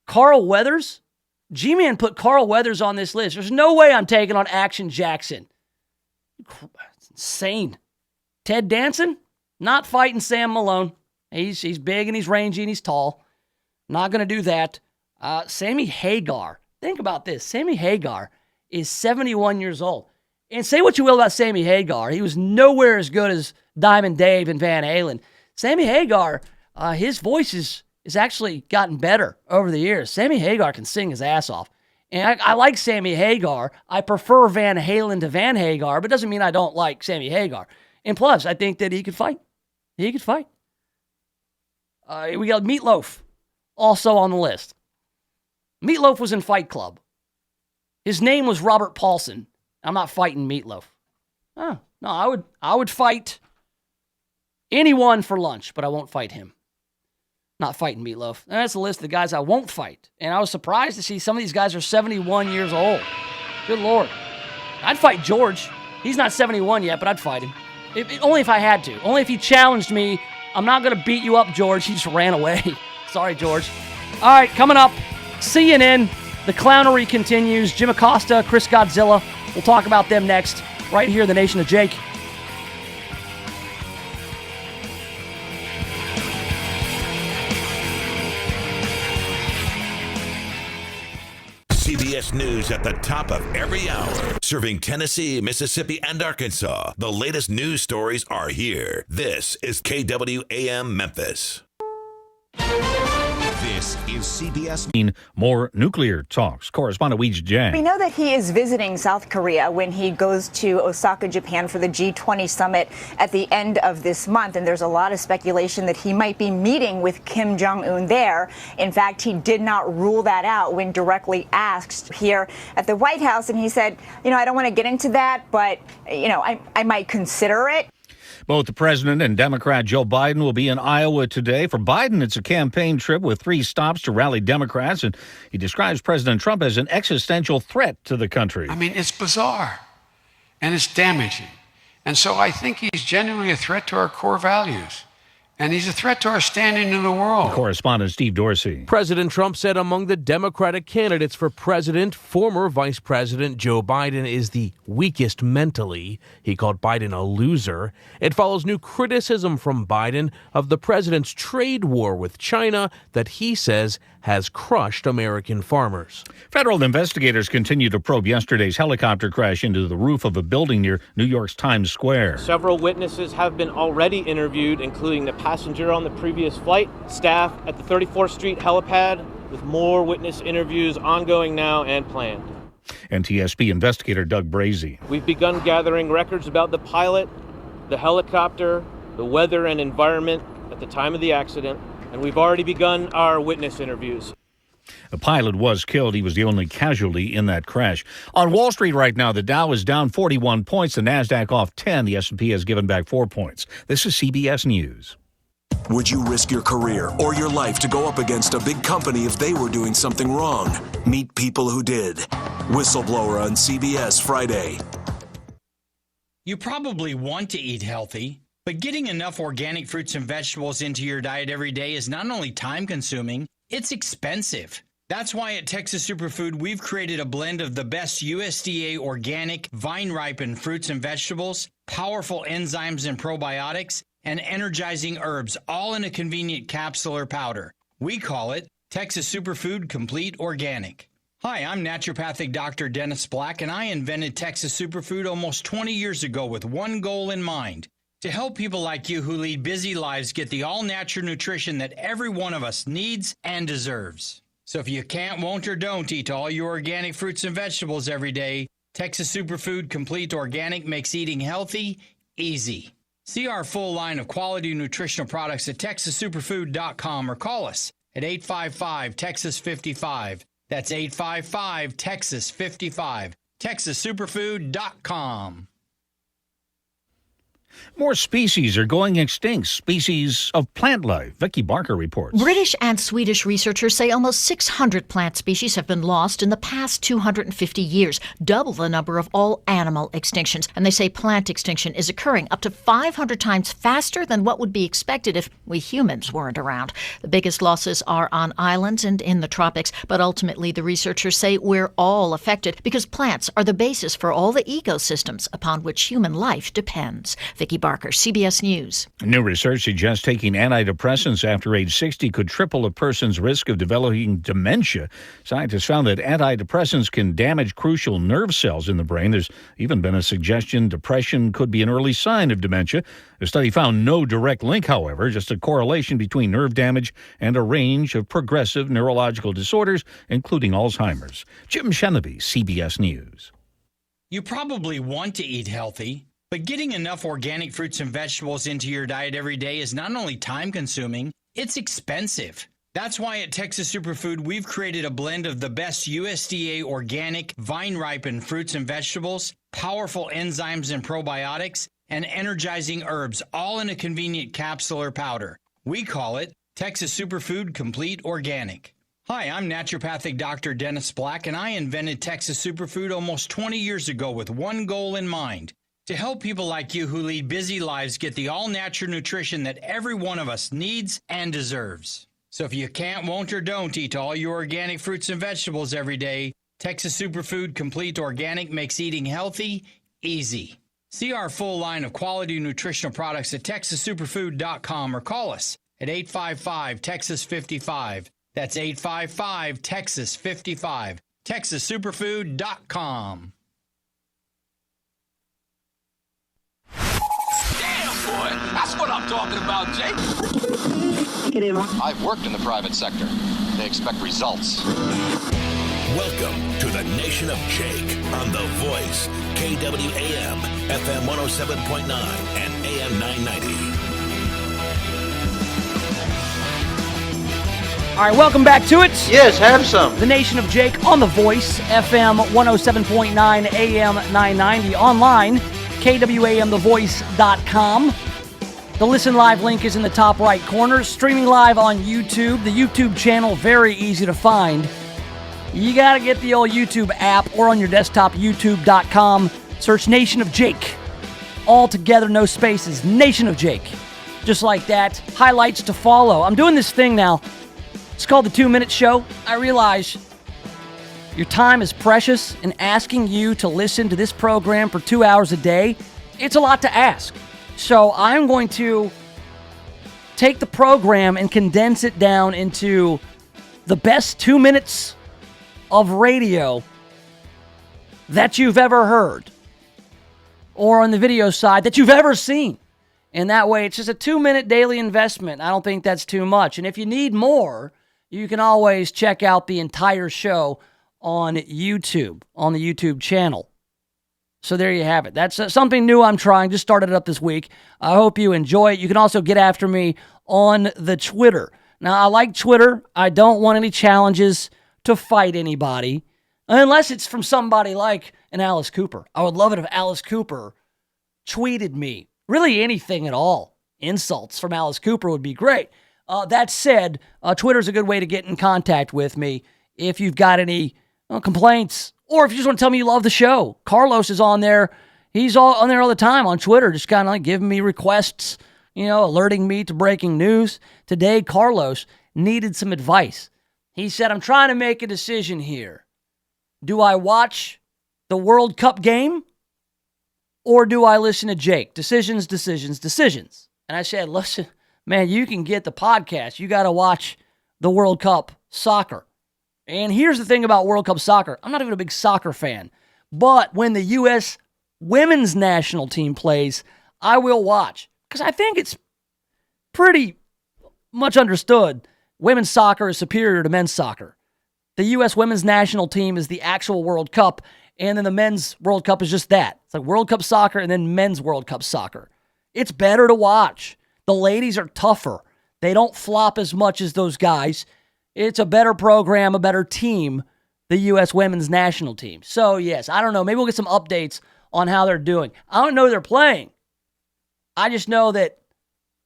Speaker 3: Carl Weathers? G-Man put Carl Weathers on this list. There's no way I'm taking on Action Jackson. It's insane. Ted Danson? Not fighting Sam Malone. He's big and he's rangy and he's tall. Not going to do that. Sammy Hagar. Think about this. Sammy Hagar is 71 years old. And say what you will about Sammy Hagar. He was nowhere as good as Diamond Dave and Van Halen. Sammy Hagar, his voice is actually gotten better over the years. Sammy Hagar can sing his ass off. And I like Sammy Hagar. I prefer Van Halen to Van Hagar, but doesn't mean I don't like Sammy Hagar. And plus, I think that he could fight. He could fight. We got Meatloaf also on the list. Meatloaf was in Fight Club. His name was Robert Paulson. I'm not fighting Meatloaf. Oh, no, I would fight anyone for lunch, but I won't fight him. Not fighting Meatloaf. And that's a list of the guys I won't fight. And I was surprised to see some of these guys are 71 years old. Good Lord. I'd fight George. He's not 71 yet, but I'd fight him. Only if I had to. Only if he challenged me. I'm not going to beat you up, George. He just ran away. Sorry, George. All right, coming up, CNN. The clownery continues. Jim Acosta, Chris Godzilla. We'll talk about them next, right here in the Nation of Jake.
Speaker 2: CBS News at the top of every hour. Serving Tennessee, Mississippi, and Arkansas. The latest news stories are here. This is KWAM Memphis.
Speaker 6: This is CBS.
Speaker 15: More nuclear talks. Correspondent Weege Jang.
Speaker 10: We know that he is visiting South Korea when he goes to Osaka, Japan for the G20 summit at the end of this month. And there's a lot of speculation that he might be meeting with Kim Jong-un there. In fact, he did not rule that out when directly asked here at the White House. And he said, I don't want to get into that, but, I might consider it.
Speaker 15: Both the president and Democrat Joe Biden will be in Iowa today. For Biden, it's a campaign trip with 3 stops to rally Democrats, and he describes President Trump as an existential threat to the country.
Speaker 11: I mean, it's bizarre, and it's damaging. And so I think he's genuinely a threat to our core values. And he's a threat to our standing in the world.
Speaker 15: Correspondent Steve Dorsey.
Speaker 12: President Trump said among the Democratic candidates for president, former Vice President Joe Biden is the weakest mentally. He called Biden a loser. It follows new criticism from Biden of the president's trade war with China that he says has crushed American farmers.
Speaker 15: Federal investigators continue to probe yesterday's helicopter crash into the roof of a building near New York's Times Square.
Speaker 13: Several witnesses have been already interviewed, including the passenger on the previous flight, staff at the 34th Street helipad, with more witness interviews ongoing now and planned.
Speaker 15: NTSB investigator Doug Brazee.
Speaker 13: We've begun gathering records about the pilot, the helicopter, the weather and environment at the time of the accident, and we've already begun our witness interviews.
Speaker 15: The pilot was killed. He was the only casualty in that crash. On Wall Street right now, the Dow is down 41 points, the NASDAQ off 10. The S&P has given back 4 points. This is CBS News.
Speaker 2: Would you risk your career or your life to go up against a big company if they were doing something wrong? Meet people who did. Whistleblower on CBS Friday.
Speaker 24: You probably want to eat healthy, but getting enough organic fruits and vegetables into your diet every day is not only time-consuming, it's expensive. That's why at Texas Superfood, we've created a blend of the best USDA organic, vine-ripened fruits and vegetables, powerful enzymes and probiotics, and energizing herbs, all in a convenient capsule or powder. We call it Texas Superfood Complete Organic. Hi, I'm naturopathic Dr. Dennis Black, and I invented Texas Superfood almost 20 years ago with one goal in mind: to help people like you who lead busy lives get the all-natural nutrition that every one of us needs and deserves. So if you can't, won't, or don't eat all your organic fruits and vegetables every day, Texas Superfood Complete Organic makes eating healthy easy. See our full line of quality nutritional products at TexasSuperfood.com or call us at 855-TEXAS-55. That's 855-TEXAS-55. TexasSuperfood.com.
Speaker 15: More species are going extinct, species of plant life. Vicki Barker reports.
Speaker 25: British and Swedish researchers say almost 600 plant species have been lost in the past 250 years, double the number of all animal extinctions. And they say plant extinction is occurring up to 500 times faster than what would be expected if we humans weren't around. The biggest losses are on islands and in the tropics, but ultimately the researchers say we're all affected because plants are the basis for all the ecosystems upon which human life depends. Vicki Barker, CBS News.
Speaker 15: New research suggests taking antidepressants after age 60 could triple a person's risk of developing dementia. Scientists found that antidepressants can damage crucial nerve cells in the brain. There's even been a suggestion depression could be an early sign of dementia. The study found no direct link, however, just a correlation between nerve damage and a range of progressive neurological disorders, including Alzheimer's. Jim Sheneby, CBS News.
Speaker 24: You probably want to eat healthy, but getting enough organic fruits and vegetables into your diet every day is not only time-consuming, it's expensive. That's why at Texas Superfood, we've created a blend of the best USDA organic, vine-ripened fruits and vegetables, powerful enzymes and probiotics, and energizing herbs, all in a convenient capsule or powder. We call it Texas Superfood Complete Organic. Hi, I'm naturopathic Dr. Dennis Black, and I invented Texas Superfood almost 20 years ago with one goal in mind: to help people like you who lead busy lives get the all-natural nutrition that every one of us needs and deserves. So if you can't, won't, or don't eat all your organic fruits and vegetables every day, Texas Superfood Complete Organic makes eating healthy easy. See our full line of quality nutritional products at TexasSuperfood.com or call us at 855-TEXAS-55. That's 855-TEXAS-55. TexasSuperfood.com.
Speaker 26: Boy, that's what I'm talking about, Jake. I've worked in the private sector. They expect results.
Speaker 2: Welcome to the Nation of Jake on The Voice, KWAM, FM 107.9 and AM 990.
Speaker 3: All right, welcome back to it.
Speaker 27: Yes, have some.
Speaker 3: The Nation of Jake on The Voice, FM 107.9, AM 990. Online, KWAMTheVoice.com. The Listen Live link is in the top right corner. Streaming live on YouTube. The YouTube channel, very easy to find. You got to get the old YouTube app or on your desktop, youtube.com. Search Nation of Jake. All together, no spaces. Nation of Jake. Just like that. Highlights to follow. I'm doing this thing now. It's called the 2-Minute Show. I realize your time is precious, and asking you to listen to this program for 2 hours a day, it's a lot to ask. So I'm going to take the program and condense it down into the best 2 minutes of radio that you've ever heard, or on the video side that you've ever seen. And that way, it's just a 2-minute daily investment. I don't think that's too much. And if you need more, you can always check out the entire show on YouTube, on the YouTube channel. So there you have it. That's something new I'm trying. Just started it up this week. I hope you enjoy it. You can also get after me on the Twitter. Now, I like Twitter. I don't want any challenges to fight anybody, unless it's from somebody like an Alice Cooper. I would love it if Alice Cooper tweeted me. Really anything at all. Insults from Alice Cooper would be great. That said, Twitter's a good way to get in contact with me if you've got any complaints, or if you just want to tell me you love the show. Carlos is on there. He's on there all the time on Twitter, just kind of like giving me requests, alerting me to breaking news. Today, Carlos needed some advice. He said, I'm trying to make a decision here. Do I watch the World Cup game, or do I listen to Jake? Decisions. And I said, listen, man, you can get the podcast. You got to watch the World Cup soccer. And here's the thing about World Cup soccer. I'm not even a big soccer fan. But when the U.S. women's national team plays, I will watch. Because I think it's pretty much understood women's soccer is superior to men's soccer. The U.S. women's national team is the actual World Cup, and then the men's World Cup is just that. It's like World Cup soccer and then men's World Cup soccer. It's better to watch. The ladies are tougher. They don't flop as much as those guys. It's a better program, a better team, the U.S. women's national team. So, yes, I don't know. Maybe we'll get some updates on how they're doing. I don't know they're playing. I just know that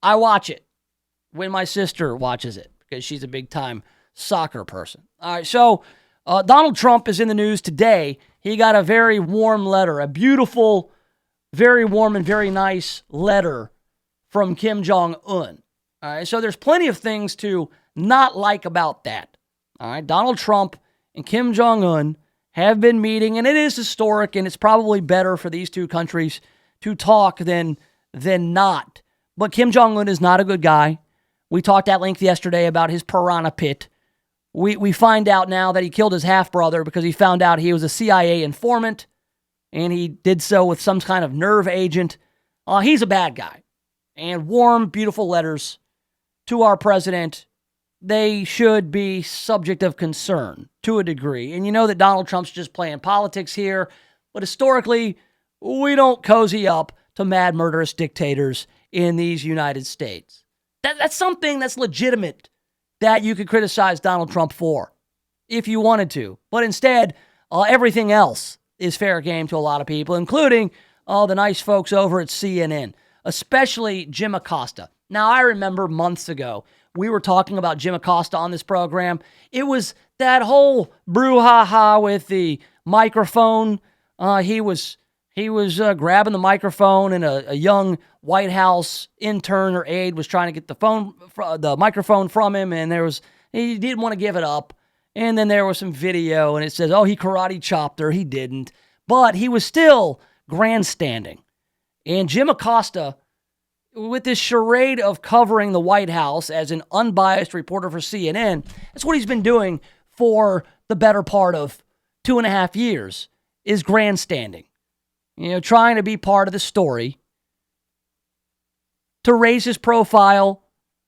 Speaker 3: I watch it when my sister watches it because she's a big-time soccer person. All right, so Donald Trump is in the news today. He got a very warm letter, a beautiful, very warm and very nice letter from Kim Jong-un. All right, so there's plenty of things to not like about that. All right, Donald Trump and Kim Jong-un have been meeting, and it is historic, and it's probably better for these two countries to talk than not. But Kim Jong-un is not a good guy. We talked at length yesterday about his piranha pit. We find out now that he killed his half-brother because he found out he was a CIA informant, and he did so with some kind of nerve agent. He's a bad guy. And warm, beautiful letters to our president, they should be subject of concern to a degree. And you know that Donald Trump's just playing politics here, but historically, we don't cozy up to mad, murderous dictators in these United States. That's something that's legitimate that you could criticize Donald Trump for if you wanted to. But instead, everything else is fair game to a lot of people, including the nice folks over at CNN, especially Jim Acosta. Now, I remember months ago, we were talking about Jim Acosta on this program. It was that whole brouhaha with the microphone. He was grabbing the microphone, and a young White House intern or aide was trying to get the microphone from him, and he didn't want to give it up. And then there was some video, and it says, he karate chopped her. He didn't. But he was still grandstanding. And Jim Acosta, with this charade of covering the White House as an unbiased reporter for CNN, that's what he's been doing for the better part of 2.5 years, is grandstanding. Trying to be part of the story, to raise his profile,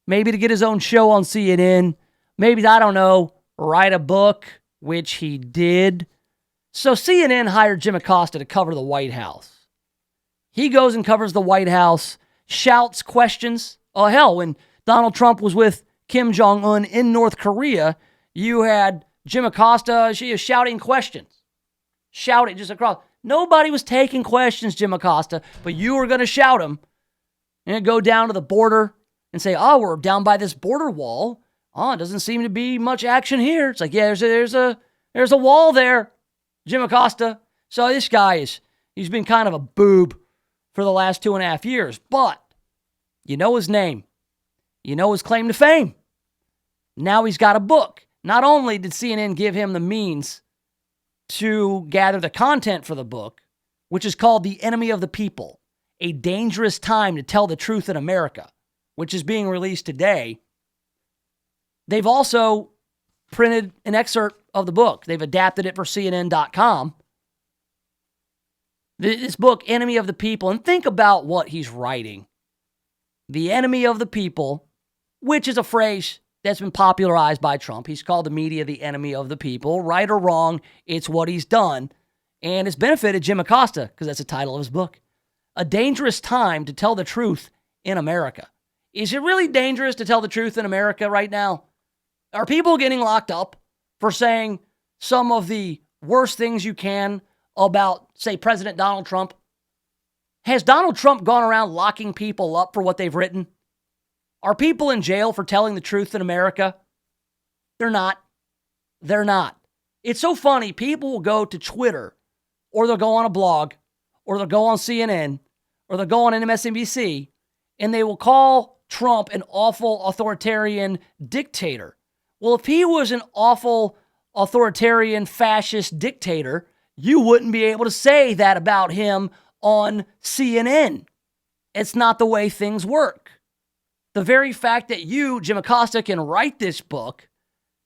Speaker 3: maybe to get his own show on CNN, maybe, I don't know, write a book, which he did. So CNN hired Jim Acosta to cover the White House. He goes and covers the White House, shouts questions. Oh, hell, when Donald Trump was with Kim Jong-un in North Korea, you had Jim Acosta, she is shouting questions. Shouting just across. Nobody was taking questions, Jim Acosta, but you were going to shout them. and go down to the border and say, oh, we're down by this border wall. Oh, it doesn't seem to be much action here. It's like, yeah, there's a wall there, Jim Acosta. So this guy he's been kind of a boob for the last 2.5 years. But you know his name. You know his claim to fame. Now he's got a book. Not only did CNN give him the means to gather the content for the book, which is called The Enemy of the People, A Dangerous Time to Tell the Truth in America, which is being released today, they've also printed an excerpt of the book. They've adapted it for CNN.com. This book, Enemy of the People, and think about what he's writing. The enemy of the people, which is a phrase that's been popularized by Trump. He's called the media the enemy of the people. Right or wrong, it's what he's done. And it's benefited Jim Acosta, because that's the title of his book. A Dangerous Time to Tell the Truth in America. Is it really dangerous to tell the truth in America right now? Are people getting locked up for saying some of the worst things you can about, say, President Donald Trump? Has Donald Trump gone around locking people up for what they've written? Are people in jail for telling the truth in America? They're not. They're not. It's so funny. People will go to Twitter, or they'll go on a blog, or they'll go on CNN, or they'll go on MSNBC, and they will call Trump an awful authoritarian dictator. Well, if he was an awful authoritarian fascist dictator, you wouldn't be able to say that about him on CNN. It's not the way things work. The very fact that you, Jim Acosta, can write this book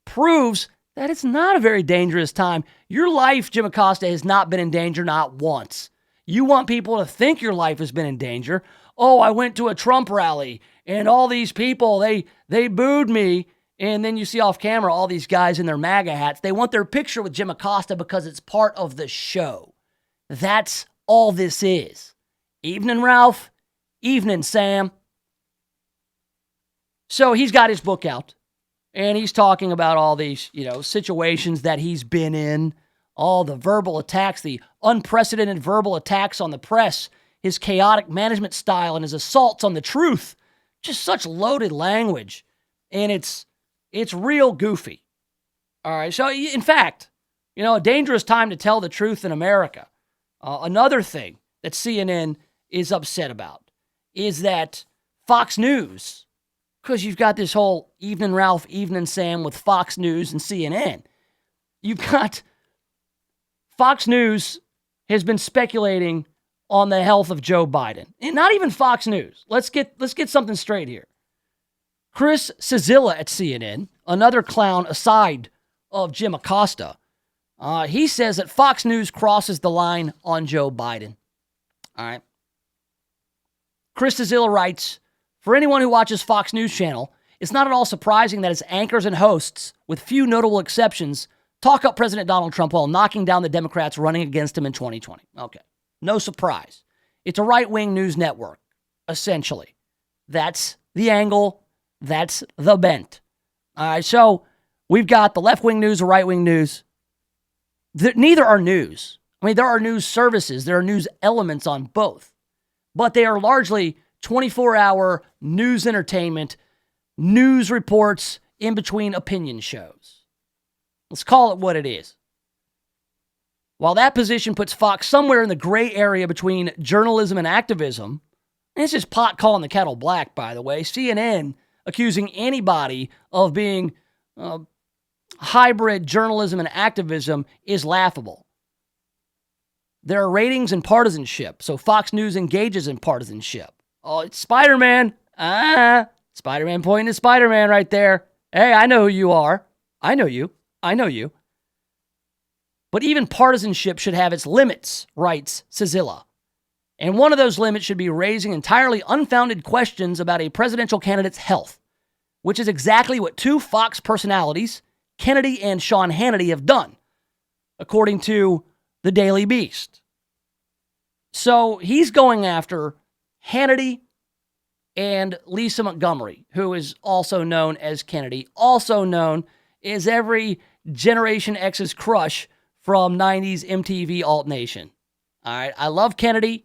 Speaker 3: proves that it's not a very dangerous time. Your life, Jim Acosta, has not been in danger, not once. You want people to think your life has been in danger. Oh, I went to a Trump rally, and all these people, they booed me. And then you see off camera all these guys in their MAGA hats. They want their picture with Jim Acosta because it's part of the show. That's all this is. Evening, Ralph. Evening, Sam. So he's got his book out, and he's talking about all these, situations that he's been in, all the verbal attacks, the unprecedented verbal attacks on the press, his chaotic management style, and his assaults on the truth. Just such loaded language, and it's real goofy. All right, so in fact, a dangerous time to tell the truth in America. Another thing that CNN is upset about is that Fox News, because you've got this whole Evening Ralph, Evening Sam with Fox News and CNN. You've got Fox News has been speculating on the health of Joe Biden. And not even Fox News. Let's get something straight here. Chris Cizilla at CNN, another clown aside of Jim Acosta, he says that Fox News crosses the line on Joe Biden. All right. Chris Cizilla writes, for anyone who watches Fox News Channel, it's not at all surprising that its anchors and hosts, with few notable exceptions, talk up President Donald Trump while knocking down the Democrats running against him in 2020. Okay. No surprise. It's a right-wing news network, essentially. That's the angle. That's the bent. All right, so we've got the left-wing news, the right-wing news. Neither are news. I mean, there are news services. There are news elements on both. But they are largely 24-hour news entertainment, news reports in between opinion shows. Let's call it what it is. While that position puts Fox somewhere in the gray area between journalism and activism, and it's just pot calling the kettle black, by the way, CNN accusing anybody of being hybrid journalism and activism is laughable. There are ratings and partisanship, so Fox News engages in partisanship. Oh, it's Spider-Man. Spider-Man pointing to Spider-Man right there. Hey, I know who you are. I know you. But even partisanship should have its limits, writes Cizilla. And one of those limits should be raising entirely unfounded questions about a presidential candidate's health, which is exactly what two Fox personalities, Kennedy and Sean Hannity, have done, according to the Daily Beast. So he's going after Hannity and Lisa Montgomery, who is also known as Kennedy, also known as every Generation X's crush from 90s MTV Alt Nation. All right, I love Kennedy.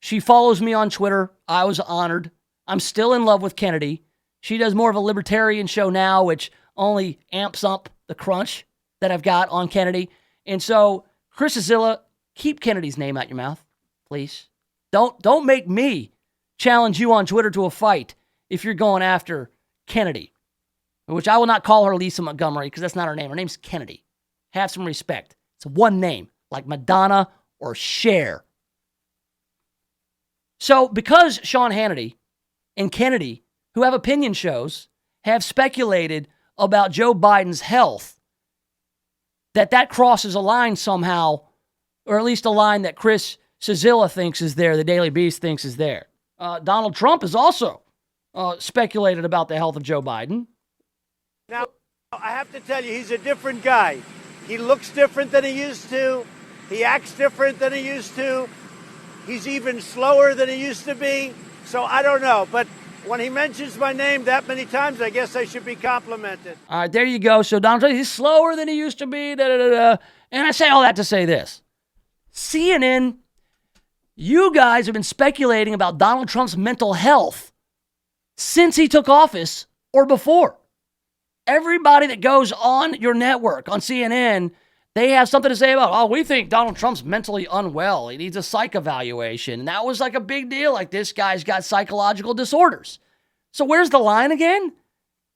Speaker 3: She follows me on Twitter. I was honored. I'm still in love with Kennedy. She does more of a libertarian show now, which only amps up the crunch that I've got on Kennedy. And so, Chris Cillizza, keep Kennedy's name out your mouth, please. Don't make me challenge you on Twitter to a fight if you're going after Kennedy, which I will not call her Lisa Montgomery because that's not her name. Her name's Kennedy. Have some respect. It's one name, like Madonna or Cher. So because Sean Hannity and Kennedy, who have opinion shows, have speculated about Joe Biden's health, that crosses a line somehow, or at least a line that Chris Cillizza thinks is there, the Daily Beast thinks is there. Donald Trump has also speculated about the health of Joe Biden.
Speaker 5: Now, I have to tell you, he's a different guy. He looks different than he used to. He acts different than he used to. He's even slower than he used to be. So I don't know. But when he mentions my name that many times, I guess I should be complimented.
Speaker 3: All right, there you go. So Donald Trump, he's slower than he used to be. And I say all that to say this. CNN, you guys have been speculating about Donald Trump's mental health since he took office or before. Everybody that goes on your network, on CNN, they have something to say about, we think Donald Trump's mentally unwell. He needs a psych evaluation. And that was like a big deal. Like, this guy's got psychological disorders. So where's the line again?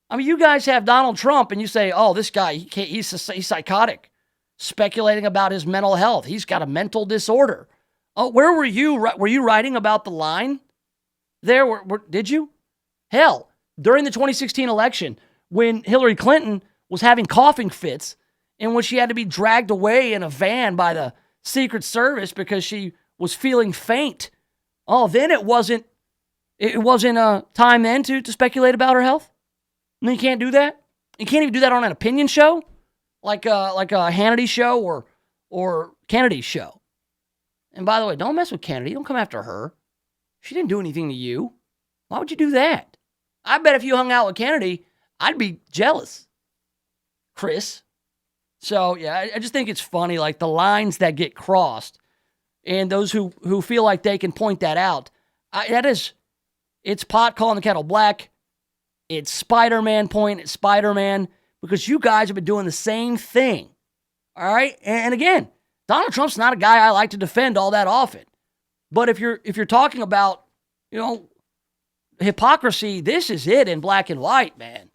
Speaker 3: I mean, you guys have Donald Trump and you say, this guy, he's psychotic, speculating about his mental health. He's got a mental disorder. Where were you? Were you writing about the line there? Did you? Hell, during the 2016 election, when Hillary Clinton was having coughing fits and when she had to be dragged away in a van by the Secret Service because she was feeling faint. Then it wasn't a time then to speculate about her health. And you can't do that. You can't even do that on an opinion show, like a Hannity show or Kennedy's show. And by the way, don't mess with Kennedy. Don't come after her. She didn't do anything to you. Why would you do that? I bet if you hung out with Kennedy, I'd be jealous, Chris. So, yeah, I just think it's funny, like the lines that get crossed and those who feel like they can point that out. It's pot calling the kettle black. It's Spider-Man point at Spider-Man because you guys have been doing the same thing. All right? And again, Donald Trump's not a guy I like to defend all that often. But if you're talking about, hypocrisy, this is it in black and white, man.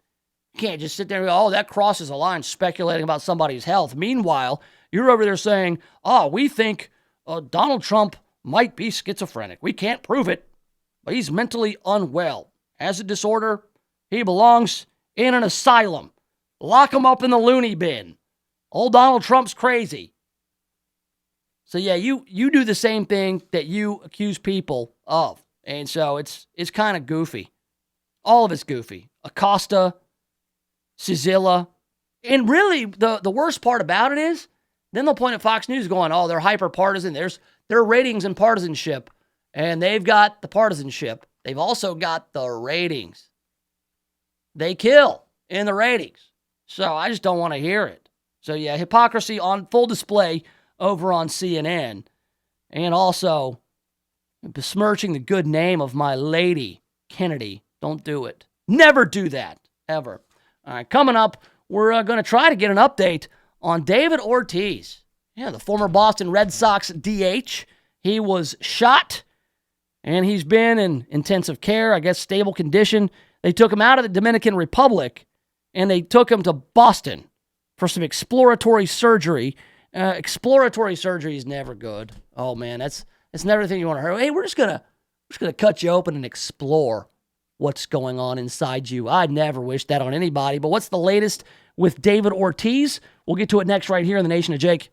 Speaker 3: You can't just sit there and go, that crosses a line speculating about somebody's health. Meanwhile, you're over there saying, we think Donald Trump might be schizophrenic. We can't prove it, but he's mentally unwell. Has a disorder. He belongs in an asylum. Lock him up in the loony bin. Old Donald Trump's crazy. So yeah, you do the same thing that you accuse people of. And so it's kind of goofy. All of it's goofy. Acosta, Cillizza. And really, the worst part about it is, then they'll point at Fox News going, they're hyper-partisan. There's their ratings and partisanship. And they've got the partisanship. They've also got the ratings. They kill in the ratings. So I just don't want to hear it. So yeah, hypocrisy on full display over on CNN. And also besmirching the good name of my lady, Kennedy. Don't do it. Never do that, ever. All right, coming up, we're going to try to get an update on David Ortiz. Yeah, the former Boston Red Sox DH. He was shot, and he's been in intensive care, I guess stable condition. They took him out of the Dominican Republic, and they took him to Boston for some exploratory surgery. Exploratory surgery is never good. Oh, man, that's never the thing you want to hear. Hey, we're just gonna cut you open and explore what's going on inside you. I'd never wish that on anybody. But what's the latest with David Ortiz? We'll get to it next right here in the Nation of Jake.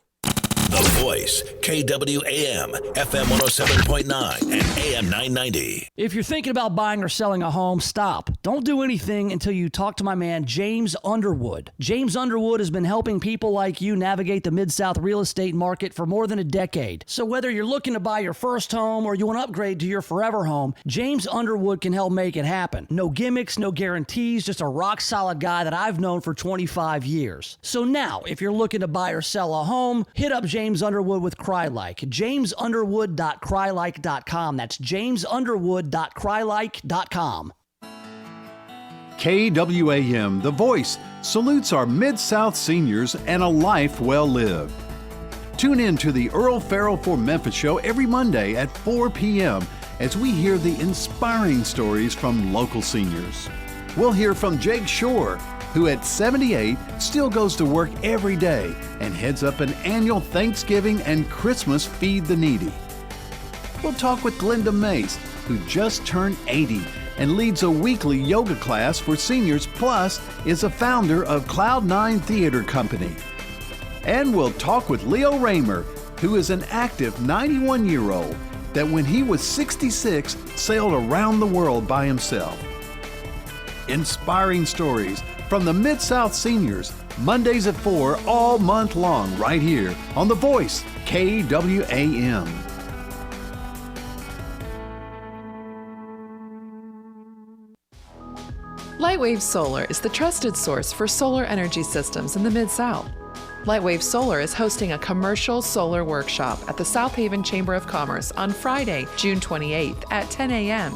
Speaker 2: The Voice, KWAM, FM 107.9 and AM 990.
Speaker 3: If you're thinking about buying or selling a home, stop. Don't do anything until you talk to my man, James Underwood. James Underwood has been helping people like you navigate the Mid-South real estate market for more than a decade. So whether you're looking to buy your first home or you want to upgrade to your forever home, James Underwood can help make it happen. No gimmicks, no guarantees, just a rock-solid guy that I've known for 25 years. So now, if you're looking to buy or sell a home, hit up James James Underwood with CryLike. JamesUnderwood.crylike.com. That's JamesUnderwood.crylike.com.
Speaker 14: KWAM, The Voice, salutes our Mid-South seniors and a life well lived. Tune in to the Earl Farrell for Memphis show every Monday at 4 p.m. as we hear the inspiring stories from local seniors. We'll hear from Jake Shore, who at 78 still goes to work every day and heads up an annual Thanksgiving and Christmas Feed the Needy. We'll talk with Glenda Mace, who just turned 80 and leads a weekly yoga class for seniors, plus is a founder of Cloud9 Theater Company. And we'll talk with Leo Raymer, who is an active 91-year-old that when he was 66 sailed around the world by himself. Inspiring stories from the Mid-South seniors, Mondays at 4 all month long right here on The Voice, KWAM.
Speaker 16: Lightwave Solar is the trusted source for solar energy systems in the Mid-South. Lightwave Solar is hosting a commercial solar workshop at the South Haven Chamber of Commerce on Friday, June 28th at 10 a.m.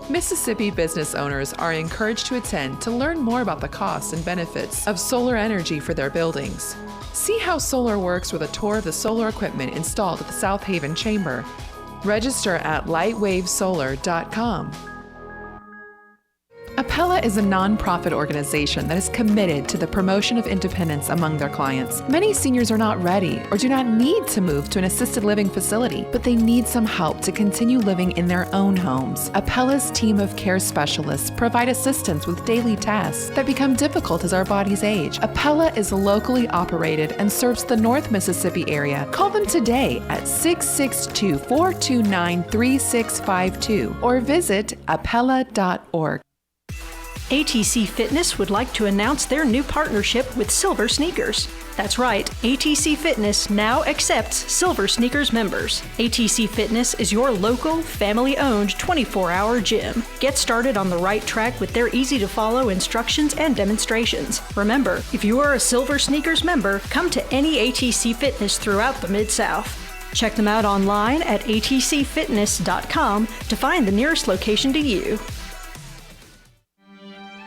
Speaker 16: Mississippi business owners are encouraged to attend to learn more about the costs and benefits of solar energy for their buildings. See how solar works with a tour of the solar equipment installed at the South Haven Chamber. Register at lightwavesolar.com. Appella is a nonprofit organization that is committed to the promotion of independence among their clients. Many seniors are not ready or do not need to move to an assisted living facility, but they need some help to continue living in their own homes. Appella's team of care specialists provide assistance with daily tasks that become difficult as our bodies age. Appella is locally operated and serves the North Mississippi area. Call them today at 662-429-3652 or visit appella.org.
Speaker 17: ATC Fitness would like to announce their new partnership with Silver Sneakers. That's right, ATC Fitness now accepts Silver Sneakers members. ATC Fitness is your local, family-owned 24-hour gym. Get started on the right track with their easy-to-follow instructions and demonstrations. Remember, if you are a Silver Sneakers member, come to any ATC Fitness throughout the Mid-South. Check them out online at atcfitness.com to find the nearest location to you.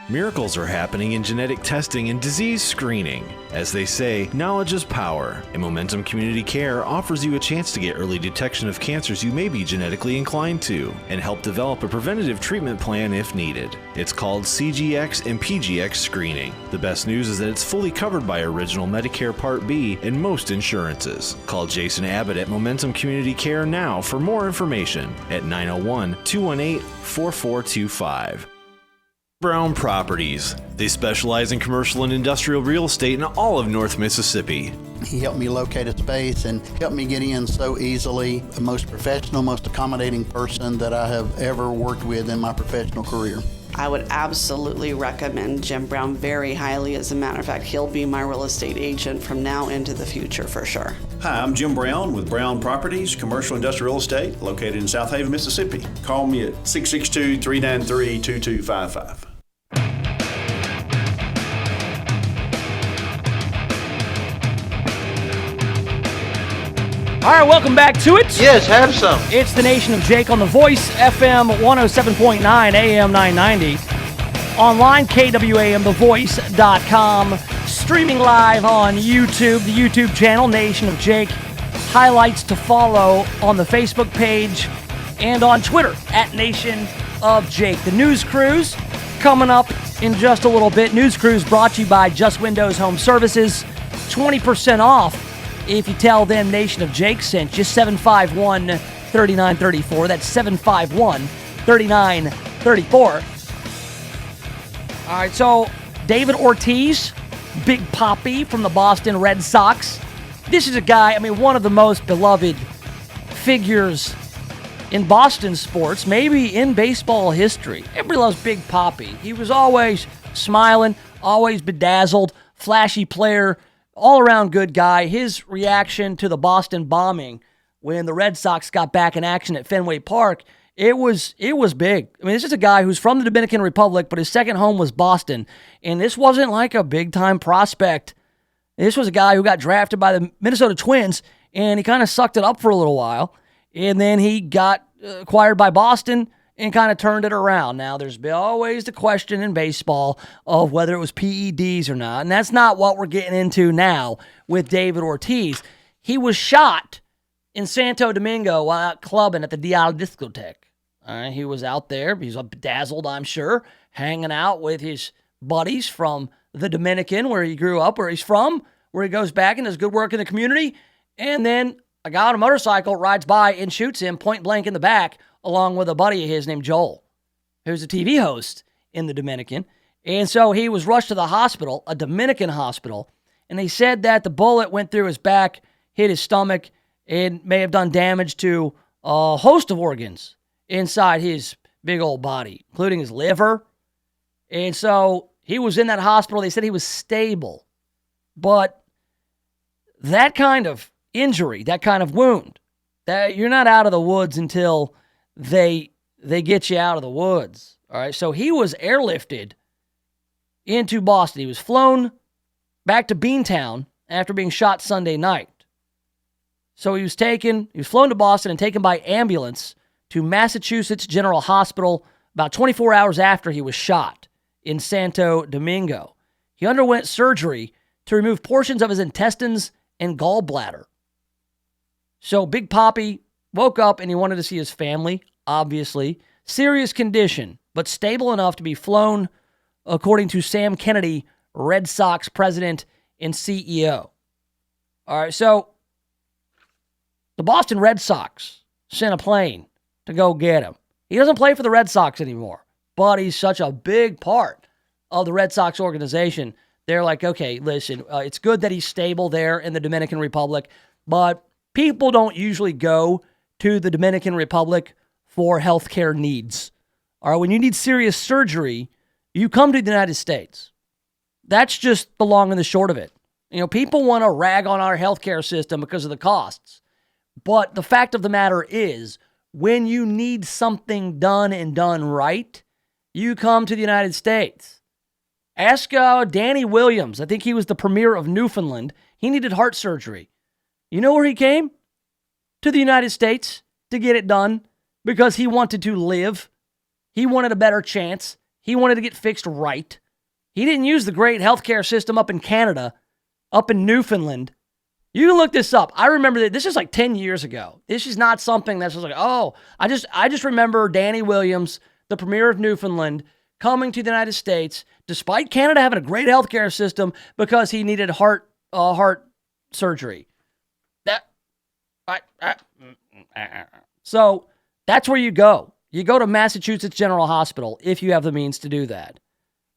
Speaker 8: Miracles are happening in genetic testing and disease screening. As they say, knowledge is power, and Momentum Community Care offers you a chance to get early detection of cancers you may be genetically inclined to, and help develop a preventative treatment plan if needed. It's called CGX and PGX screening. The best news is that it's fully covered by Original Medicare Part B and most insurances. Call Jason Abbott at Momentum Community Care now for more information at 901-218-4425. Brown Properties. They specialize in commercial and industrial real estate in all of North Mississippi.
Speaker 18: He helped me locate a space and helped me get in so easily. The most professional, most accommodating person that I have ever worked with in my professional career.
Speaker 19: I would absolutely recommend Jim Brown very highly. As a matter of fact, he'll be my real estate agent from now into the future for sure.
Speaker 20: Hi, I'm Jim Brown with Brown Properties, commercial industrial real estate located in South Haven, Mississippi. Call me at 662-393-2255.
Speaker 3: All right, welcome back to it.
Speaker 27: Yes, have some.
Speaker 3: It's the Nation of Jake on The Voice, FM 107.9, AM 990. Online, KWAMTheVoice.com. Streaming live on YouTube, the YouTube channel, Nation of Jake. Highlights to follow on the Facebook page and on Twitter, at Nation of Jake. The News Cruise coming up in just a little bit. News Cruise brought to you by Just Windows Home Services. 20% off if you tell them Nation of Jake sent you. 751-3934. That's 751-3934. All right, so David Ortiz, Big Papi from the Boston Red Sox. This is a guy, one of the most beloved figures in Boston sports, maybe in baseball history. Everybody loves Big Papi. He was always smiling, always bedazzled, flashy player, all-around good guy. His reaction to the Boston bombing when the Red Sox got back in action at Fenway Park, it was big. This is a guy who's from the Dominican Republic, but his second home was Boston. And this wasn't like a big-time prospect. This was a guy who got drafted by the Minnesota Twins and he kind of sucked it up for a little while, and then he got acquired by Boston and kind of turned it around. Now, there's been always the question in baseball of whether it was PEDs or not, and that's not what we're getting into now with David Ortiz. He was shot in Santo Domingo while out clubbing at the Dial Discotheque. All right, he was out there. He was bedazzled, I'm sure, hanging out with his buddies from the Dominican, where he grew up, where he's from, where he goes back and does good work in the community. And then a guy on a motorcycle rides by and shoots him point blank in the back, along with a buddy of his named Joel, who's a TV host in the Dominican. And so he was rushed to the hospital, a Dominican hospital, and they said that the bullet went through his back, hit his stomach, and may have done damage to a host of organs inside his big old body, including his liver. And so he was in that hospital. They said he was stable. But that kind of injury, that kind of wound, that you're not out of the woods until they get you out of the woods. All right. So he was airlifted into Boston. He was flown back to Beantown after being shot Sunday night. So he was flown to Boston and taken by ambulance to Massachusetts General Hospital about 24 hours after he was shot in Santo Domingo. He underwent surgery to remove portions of his intestines and gallbladder. So Big Papi woke up and he wanted to see his family, obviously. Serious condition, but stable enough to be flown, according to Sam Kennedy, Red Sox president and CEO. All right, so the Boston Red Sox sent a plane to go get him. He doesn't play for the Red Sox anymore, but he's such a big part of the Red Sox organization. They're like, okay, listen, it's good that he's stable there in the Dominican Republic, but people don't usually go to the Dominican Republic for healthcare needs. All right, when you need serious surgery, you come to the United States. That's just the long and the short of it. You know, people want to rag on our healthcare system because of the costs. But the fact of the matter is, when you need something done and done right, you come to the United States. Ask Danny Williams. I think he was the premier of Newfoundland. He needed heart surgery. You know where he came? To the United States to get it done because he wanted to live. He wanted a better chance. He wanted to get fixed right. He didn't use the great healthcare system up in Canada, up in Newfoundland. You can look this up. I remember that this is like 10 years ago. This is not something that's just like, oh, I just remember Danny Williams, the premier of Newfoundland, coming to the United States, despite Canada having a great healthcare system, because he needed heart surgery. So that's where you go. You go to Massachusetts General Hospital if you have the means to do that.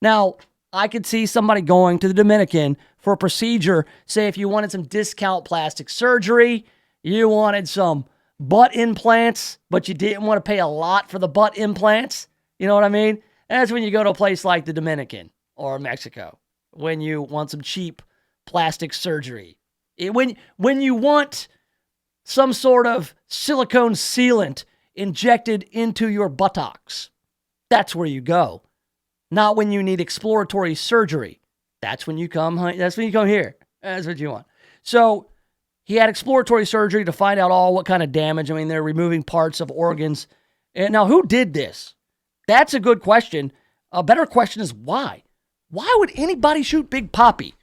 Speaker 3: Now, I could see somebody going to the Dominican for a procedure. Say if you wanted some discount plastic surgery, you wanted some butt implants, but you didn't want to pay a lot for the butt implants. You know what I mean? That's when you go to a place like the Dominican or Mexico, when you want some cheap plastic surgery. When you want some sort of silicone sealant injected into your buttocks, that's where you go. Not when you need exploratory surgery. That's when you come here. That's what you want. So he had exploratory surgery to find out what kind of damage. I mean, they're removing parts of organs. And now, who did this? That's a good question. A better question is why? Why would anybody shoot Big Papi?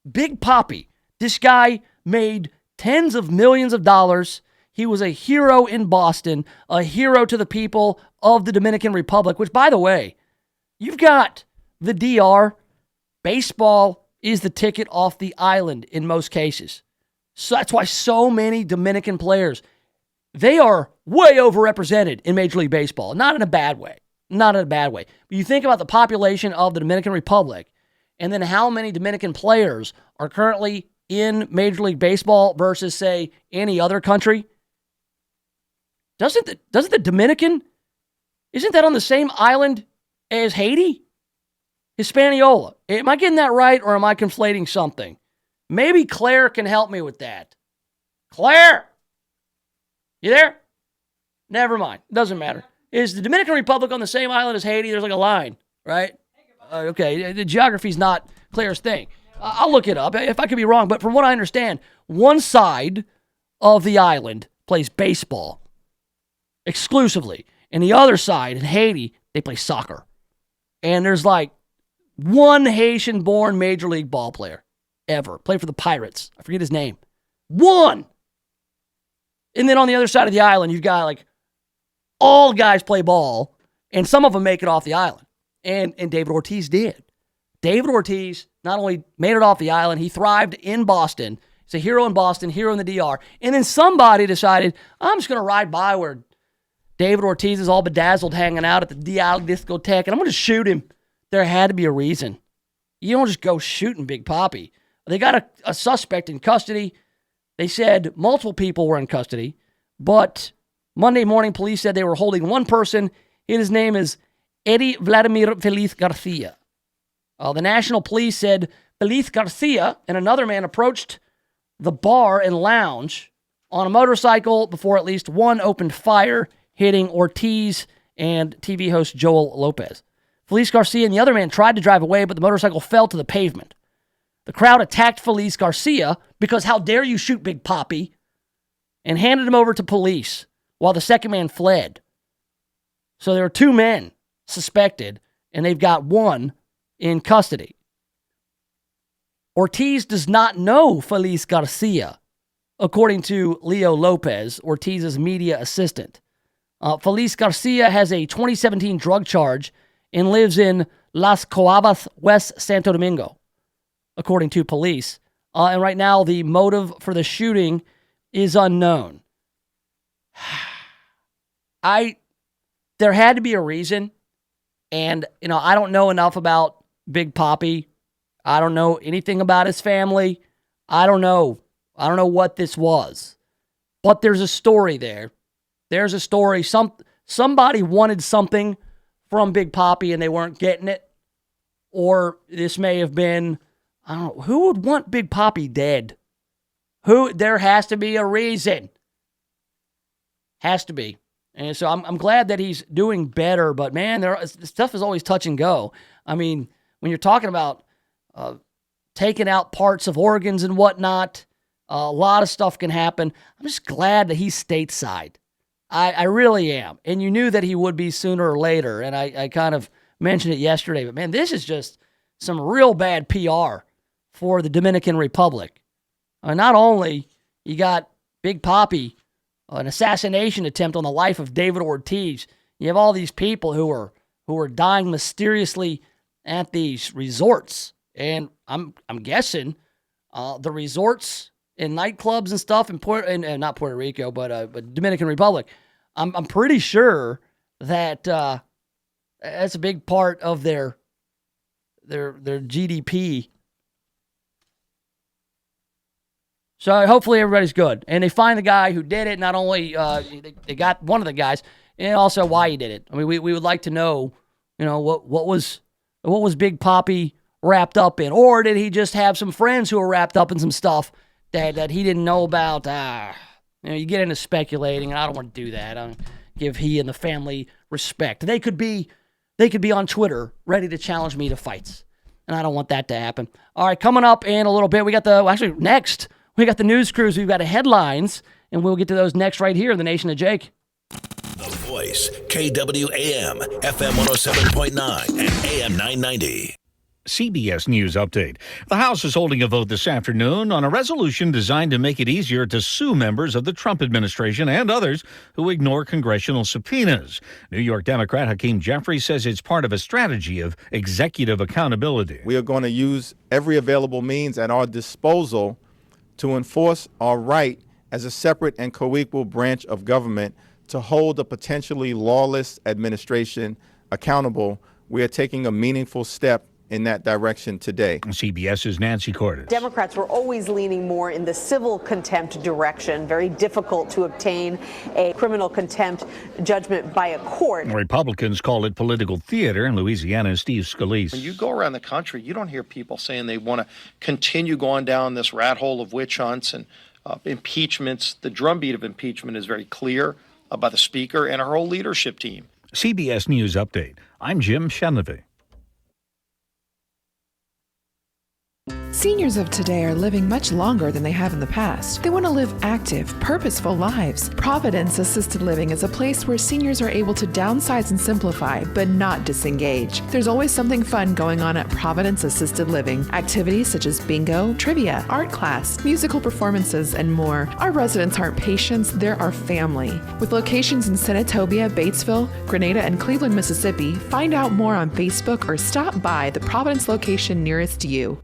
Speaker 3: Big Papi. This guy made tens of millions of dollars. He was a hero in Boston, a hero to the people of the Dominican Republic, which, by the way, you've got the DR. Baseball is the ticket off the island in most cases. So that's why so many Dominican players, they are way overrepresented in Major League Baseball. Not in a bad way. Not in a bad way. But you think about the population of the Dominican Republic and then how many Dominican players are currently in Major League Baseball versus, say, any other country. Doesn't the Dominican, isn't that on the same island as Haiti? Hispaniola. Am I getting that right, or am I conflating something? Maybe Claire can help me with that. Claire! You there? Never mind. Doesn't matter. Is the Dominican Republic on the same island as Haiti? There's like a line, right? Okay, the geography's not Claire's thing. I'll look it up if I could be wrong, but from what I understand, one side of the island plays baseball exclusively. And the other side, in Haiti, they play soccer. And there's like one Haitian-born Major League ball player ever. Played for the Pirates. I forget his name. One! And then on the other side of the island, you've got like all guys play ball, and some of them make it off the island. And David Ortiz did. David Ortiz not only made it off the island, he thrived in Boston. He's a hero in Boston, hero in the DR. And then somebody decided, I'm just going to ride by where David Ortiz is all bedazzled hanging out at the Dial discotheque, and I'm going to shoot him. There had to be a reason. You don't just go shooting Big Papi. They got a suspect in custody. They said multiple people were in custody, but Monday morning police said they were holding one person. His name is Eddie Vladimir Feliz Garcia. The National Police said Feliz Garcia and another man approached the bar and lounge on a motorcycle before at least one opened fire, hitting Ortiz and TV host Joel Lopez. Feliz Garcia and the other man tried to drive away, but the motorcycle fell to the pavement. The crowd attacked Feliz Garcia because how dare you shoot Big Papi, and handed him over to police while the second man fled. So there are two men suspected, and they've got one in custody. Ortiz does not know Feliz Garcia, according to Leo Lopez, Ortiz's media assistant. Feliz Garcia has a 2017 drug charge and lives in Las Coabas, West Santo Domingo, according to police. And right now, the motive for the shooting is unknown. There had to be a reason. And, I don't know enough about Big Papi. I don't know anything about his family. I don't know what this was. But there's a story there. There's a story. Somebody wanted something from Big Papi and they weren't getting it. Or this may have been, I don't know, who would want Big Papi dead? There has to be a reason. Has to be. And so I'm glad that he's doing better, but man, stuff is always touch and go. I mean, when you're talking about taking out parts of organs and whatnot, a lot of stuff can happen. I'm just glad that he's stateside. I really am. And you knew that he would be sooner or later, and I kind of mentioned it yesterday, but man, this is just some real bad PR for the Dominican Republic. Not only you got Big Papi, an assassination attempt on the life of David Ortiz. You have all these people who are dying mysteriously at these resorts, and I'm guessing the resorts and nightclubs and stuff in not Puerto Rico, but Dominican Republic. I'm pretty sure that that's a big part of their GDP. So hopefully everybody's good. And they find the guy who did it. Not only they got one of the guys, and also why he did it. I mean, we would like to know, what was Big Papi wrapped up in? Or did he just have some friends who were wrapped up in some stuff that he didn't know about? You get into speculating, and I don't want to do that. I don't give he and the family respect. They could be on Twitter ready to challenge me to fights, and I don't want that to happen. All right, coming up in a little bit, next, we got the news crews. We've got headlines, and we'll get to those next right here in the Nation of Jake.
Speaker 2: The Voice, KWAM, FM 107.9 and AM 990.
Speaker 15: CBS News Update. The House is holding a vote this afternoon on a resolution designed to make it easier to sue members of the Trump administration and others who ignore congressional subpoenas. New York Democrat Hakeem Jeffries says it's part of a strategy of executive accountability.
Speaker 1: We are going to use every available means at our disposal to enforce our right as a separate and co-equal branch of government to hold a potentially lawless administration accountable. We are taking a meaningful step in that direction today.
Speaker 15: CBS's Nancy Cordes.
Speaker 4: Democrats were always leaning more in the civil contempt direction. Very difficult to obtain a criminal contempt judgment by a court.
Speaker 15: Republicans call it political theater. In Louisiana, Steve Scalise.
Speaker 7: When you go around the country, you don't hear people saying they want to continue going down this rat hole of witch hunts and impeachments. The drumbeat of impeachment is very clear by the Speaker and her whole leadership team.
Speaker 15: CBS News Update. I'm Jim Chenevey.
Speaker 16: Seniors of today are living much longer than they have in the past. They want to live active, purposeful lives. Providence Assisted Living is a place where seniors are able to downsize and simplify, but not disengage. There's always something fun going on at Providence Assisted Living. Activities such as bingo, trivia, art class, musical performances, and more. Our residents aren't patients, they're our family. With locations in Senatobia, Batesville, Grenada, and Cleveland, Mississippi, find out more on Facebook or stop by the Providence location nearest you.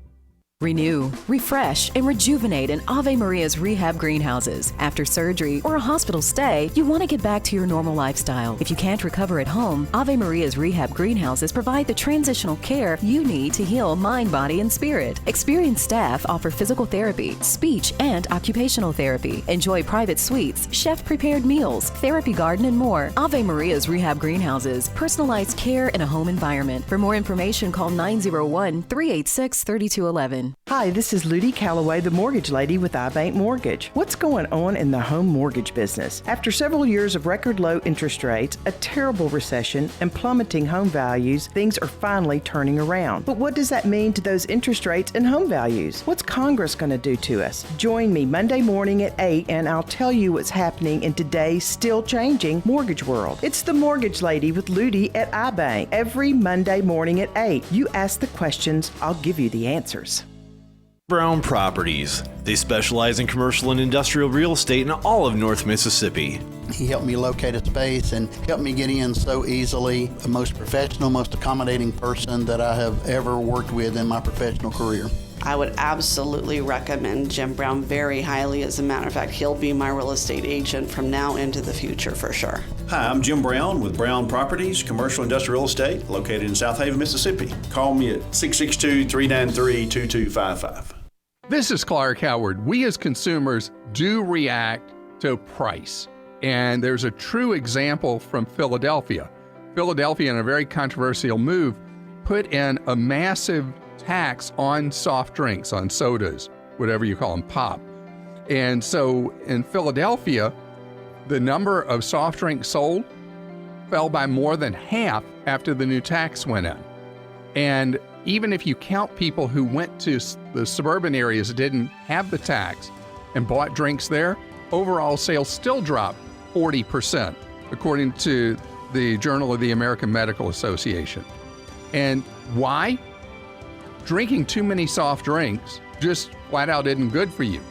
Speaker 6: Renew, refresh, and rejuvenate in Ave Maria's rehab greenhouses. After surgery or a hospital stay, you want to get back to your normal lifestyle. If you can't recover at home, Ave Maria's rehab greenhouses provide the transitional care you need to heal mind, body, and spirit. Experienced staff offer physical therapy, speech, and occupational therapy. Enjoy private suites, chef-prepared meals, therapy garden, and more. Ave Maria's rehab greenhouses, personalized care in a home environment. For more information, call 901-386-3211.
Speaker 9: Hi, this is Ludi Calloway, the mortgage lady with iBank Mortgage. What's going on in the home mortgage business? After several years of record low interest rates, a terrible recession, and plummeting home values, things are finally turning around. But what does that mean to those interest rates and home values? What's Congress going to do to us? Join me Monday morning at 8 and I'll tell you what's happening in today's still changing mortgage world. It's the mortgage lady with Ludi at iBank. Every Monday morning at 8. You ask the questions, I'll give you the answers.
Speaker 8: Brown Properties. They specialize in commercial and industrial real estate in all of North Mississippi.
Speaker 18: He helped me locate a space and helped me get in so easily. The most professional, most accommodating person that I have ever worked with in my professional career.
Speaker 19: I would absolutely recommend Jim Brown very highly. As a matter of fact, he'll be my real estate agent from now into the future for sure.
Speaker 20: Hi, I'm Jim Brown with Brown Properties, commercial industrial real estate located in South Haven, Mississippi. Call me at 662-393-2255.
Speaker 10: This is Clark Howard. We as consumers do react to price. And there's a true example from Philadelphia. Philadelphia, in a very controversial move, put in a massive tax on soft drinks, on sodas, whatever you call them, pop. And so in Philadelphia, the number of soft drinks sold fell by more than half after the new tax went in. And even if you count people who went to the suburban areas that didn't have the tax and bought drinks there, overall sales still dropped 40%, according to the Journal of the American Medical Association. And why? Drinking too many soft drinks just flat out isn't good for you.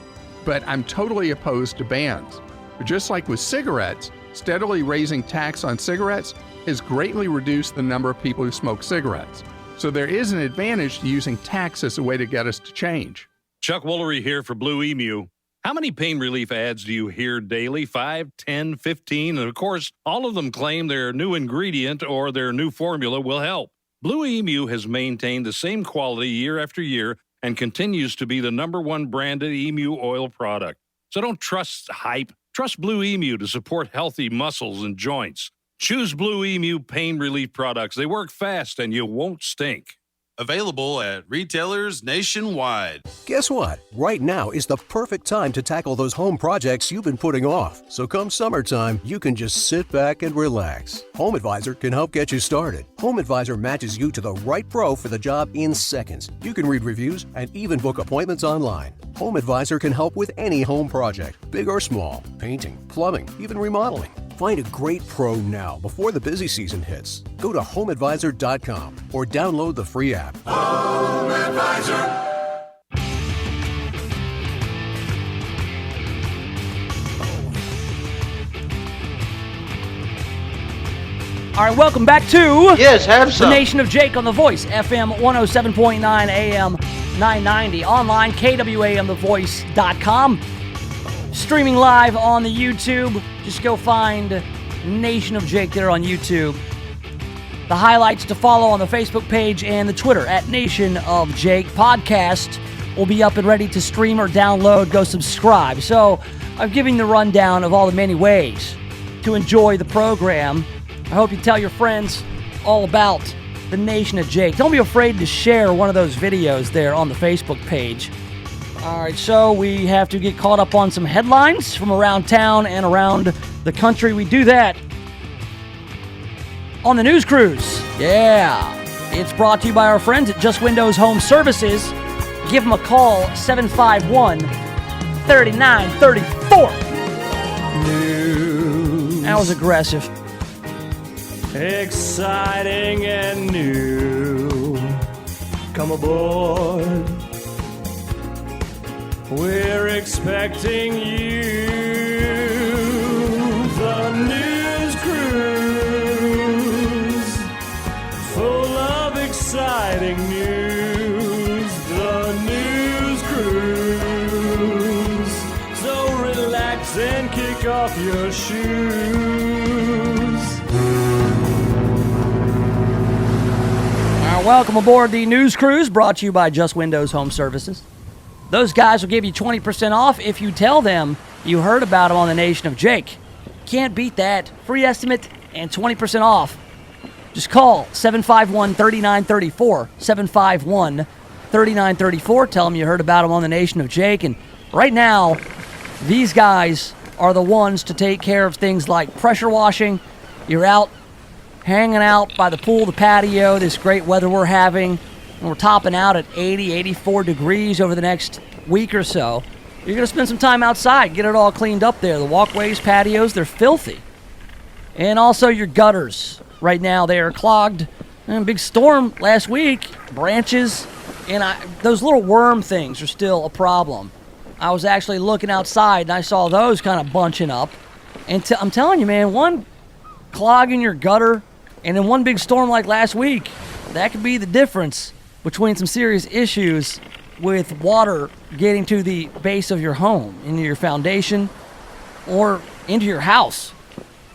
Speaker 10: But I'm totally opposed to bans. But just like with cigarettes, steadily raising tax on cigarettes has greatly reduced the number of people who smoke cigarettes. So there is an advantage to using tax as a way to get us to change.
Speaker 21: Chuck Woolery here for Blue Emu. How many pain relief ads do you hear daily? 5, 10, 15? And of course, all of them claim their new ingredient or their new formula will help. Blue Emu has maintained the same quality year after year and continues to be the #1 branded emu oil product. So don't trust hype. Trust Blue Emu to support healthy muscles and joints. Choose Blue Emu pain relief products. They work fast and you won't stink.
Speaker 22: Available at retailers nationwide.
Speaker 23: Guess what? Right now is the perfect time to tackle those home projects you've been putting off. So come summertime, you can just sit back and relax. Home Advisor can help get you started. Home Advisor matches you to the right pro for the job in seconds. You can read reviews and even book appointments online. Home Advisor can help with any home project, big or small, painting, plumbing, even remodeling. Find a great pro now before the busy season hits. Go to homeadvisor.com or download the free app.
Speaker 2: Home Advisor.
Speaker 3: All right, welcome back to
Speaker 27: Yes, have some.
Speaker 3: the Nation of Jake on The Voice, FM 107.9 AM 990, online, KWAMthevoice.com. Streaming live on the YouTube. Just go find Nation of Jake there on YouTube. The highlights to follow on the Facebook page and the Twitter at Nation of Jake. Podcast will be up and ready to stream or download. Go subscribe. So I'm giving the rundown of all the many ways to enjoy the program. I hope you tell your friends all about the Nation of Jake. Don't be afraid to share one of those videos there on the Facebook page. All right, so we have to get caught up on some headlines from around town and around the country. We do that on the News Cruise. Yeah, it's brought to you by our friends at Just Windows Home Services. Give them a call, 751-3934.
Speaker 11: News.
Speaker 3: That was aggressive.
Speaker 11: Exciting and new. Come aboard. We're expecting you. The news cruise. Full of exciting news. The news cruise. So relax and kick off your shoes.
Speaker 3: Welcome aboard the News Cruise, brought to you by Just Windows Home Services. Those guys will give you 20% off if you tell them you heard about them on the Nation of Jake. Can't beat that. Free estimate and 20% off. Just call 751-3934. 751-3934. Tell them you heard about them on the Nation of Jake. And right now, these guys are the ones to take care of things like pressure washing. You're out hanging out by the pool, the patio, this great weather we're having, and we're topping out at 80, 84 degrees over the next week or so. You're going to spend some time outside, get it all cleaned up there. The walkways, patios, they're filthy. And also your gutters. Right now, they are clogged. And a big storm last week, branches, and those little worm things are still a problem. I was actually looking outside, and I saw those kind of bunching up. And I'm telling you, man, one clog in your gutter, and in one big storm like last week, that could be the difference between some serious issues with water getting to the base of your home, into your foundation, or into your house.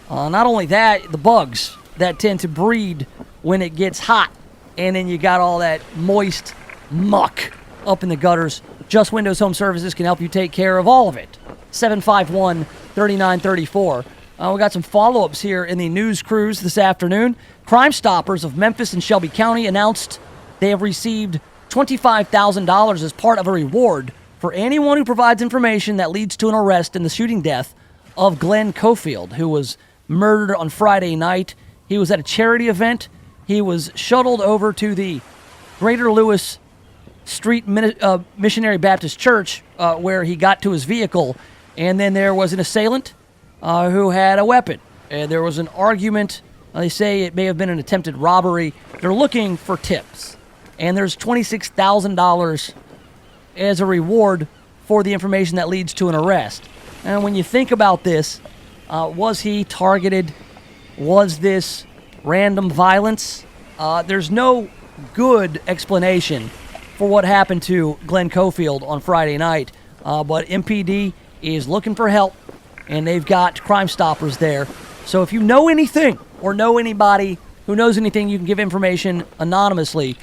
Speaker 3: Not only that, the bugs that tend to breed when it gets hot, and then you got all that moist muck up in the gutters. Just Windows Home Services can help you take care of all of it. 751-3934. We got some follow-ups here in the news cruise this afternoon. Crime Stoppers of Memphis and Shelby County announced they have received $25,000 as part of a reward for anyone who provides information that leads to an arrest in the shooting death of Glenn Cofield, who was murdered on Friday night. He was at a charity event. He was shuttled over to the Greater Lewis Street Missionary Baptist Church, where he got to his vehicle, and then there was an assailant who had a weapon. And there was an argument. They say it may have been an attempted robbery. They're looking for tips. And there's $26,000 as a reward for the information that leads to an arrest. And when you think about this, was he targeted? Was this random violence? There's no good explanation for what happened to Glenn Cofield on Friday night. But MPD is looking for help, and they've got Crime Stoppers there. So if you know anything or know anybody who knows anything, you can give information anonymously.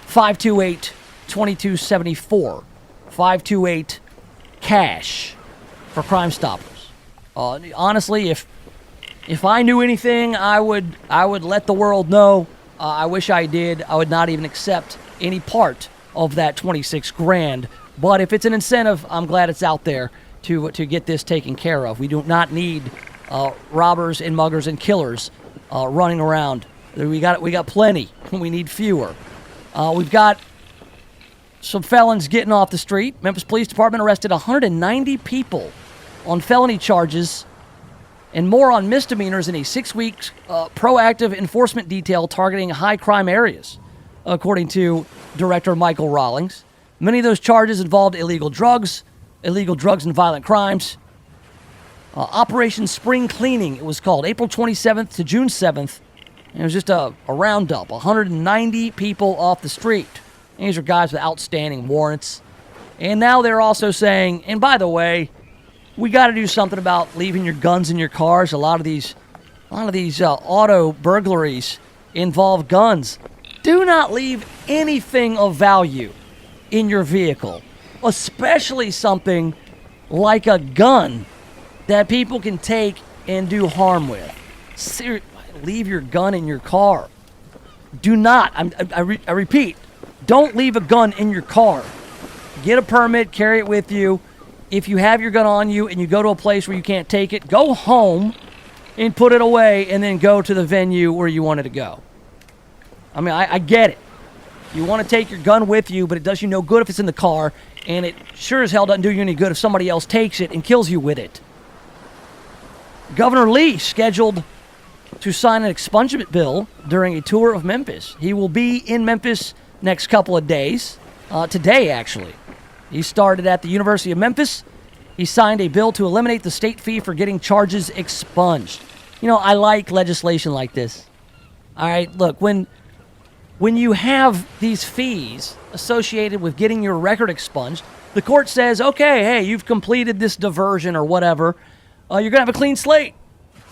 Speaker 3: 528-2274. 528-CASH for Crime Stoppers. Honestly, if I knew anything, I would let the world know. I wish I did. I would not even accept any part of that $26,000. But if it's an incentive, I'm glad it's out there to get this taken care of. We do not need robbers and muggers and killers running around. We got plenty. We need fewer. We've got some felons getting off the street. Memphis Police Department arrested 190 people on felony charges and more on misdemeanors in a 6-week proactive enforcement detail targeting high-crime areas, according to Director Michael Rawlings. Many of those charges involved illegal drugs and violent crimes. Operation Spring Cleaning, it was called, April 27th to June 7th. And it was just a roundup, 190 people off the street. And these are guys with outstanding warrants. And now they're also saying, and by the way, we got to do something about leaving your guns in your cars. A lot of these auto burglaries involve guns. Do not leave anything of value in your vehicle, especially something like a gun that people can take and do harm with. Leave your gun in your car. Do not, I repeat, don't leave a gun in your car. Get a permit, carry it with you. If you have your gun on you and you go to a place where you can't take it, go home and put it away and then go to the venue where you wanted to go. I mean, I get it. You want to take your gun with you, but it does you no good if it's in the car, and it sure as hell doesn't do you any good if somebody else takes it and kills you with it. Governor Lee scheduled to sign an expungement bill during a tour of Memphis. He will be in Memphis next couple of days. Today, actually. He started at the University of Memphis. He signed a bill to eliminate the state fee for getting charges expunged. You know, I like legislation like this. All right, look, when you have these fees associated with getting your record expunged, the court says, okay, hey, you've completed this diversion or whatever. You're going to have a clean slate.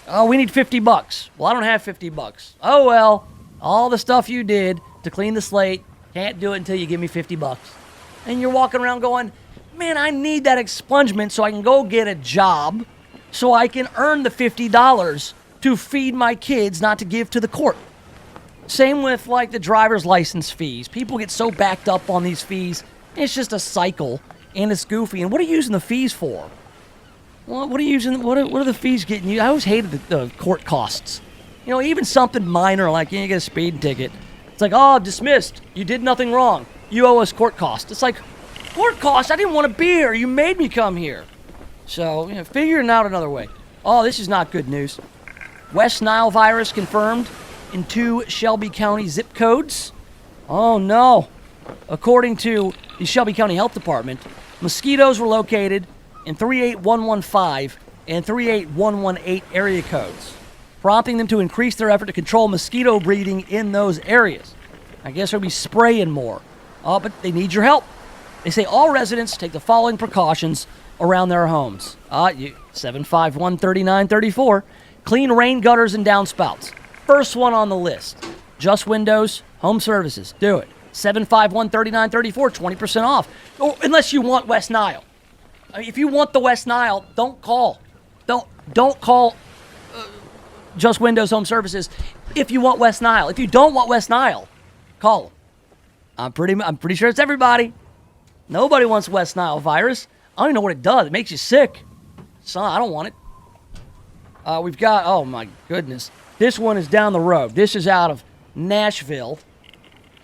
Speaker 3: Oh, we need $50. Well, I don't have $50. Oh, well, all the stuff you did to clean the slate, can't do it until you give me $50. And you're walking around going, man, I need that expungement so I can go get a job so I can earn the $50 to feed my kids, not to give to the court. Same with, like, the driver's license fees. People get so backed up on these fees. It's just a cycle, and it's goofy. And what are you using the fees for? What are you using? What are the fees getting you? I always hated the court costs. You know, even something minor like you get a speeding ticket. It's like, oh, dismissed. You did nothing wrong. You owe us court costs. It's like, court costs? I didn't want to be here. You made me come here. So, figuring out another way. Oh, this is not good news. West Nile virus confirmed in 2 Shelby County zip codes. Oh, no. According to the Shelby County Health Department, mosquitoes were located in 38115 and 38118 area codes, prompting them to increase their effort to control mosquito breeding in those areas. I guess they'll be spraying more. But they need your help. They say all residents take the following precautions around their homes. 751-3934. Clean rain gutters and downspouts. First one on the list. Just Windows, Home Services. Do it. 751-3934, 20% off. Or, unless you want West Nile. I mean, if you want the West Nile, don't call. Don't call Just Windows Home Services if you want West Nile. If you don't want West Nile, call them. I'm pretty sure it's everybody. Nobody wants West Nile virus. I don't even know what it does. It makes you sick. Son, I don't want it. We've got, oh my goodness. This one is down the road. This is out of Nashville.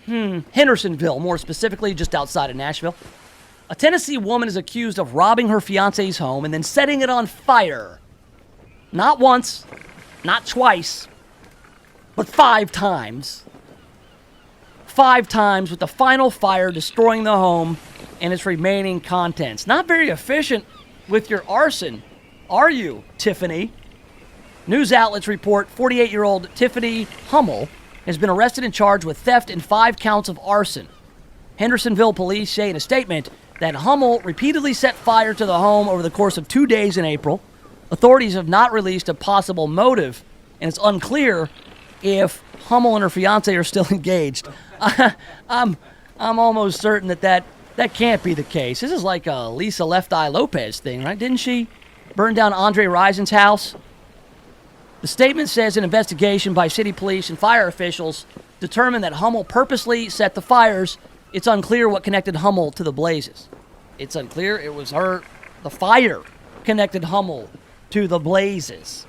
Speaker 3: Hendersonville, more specifically, just outside of Nashville. A Tennessee woman is accused of robbing her fiancé's home and then setting it on fire. Not once, not twice, but 5 times. 5 times, with the final fire destroying the home and its remaining contents. Not very efficient with your arson, are you, Tiffany? News outlets report 48-year-old Tiffany Hummel has been arrested and charged with theft and 5 counts of arson. Hendersonville police say in a statement that Hummel repeatedly set fire to the home over the course of 2 days in April. Authorities have not released a possible motive, and it's unclear if Hummel and her fiancé are still engaged. I'm almost certain that can't be the case. This is like a Lisa Left Eye Lopez thing, right? Didn't she burn down Andre Risen's house? The statement says an investigation by city police and fire officials determined that Hummel purposely set the fires. It's unclear what connected Hummel to the blazes. It's unclear. It was her. The fire connected Hummel to the blazes.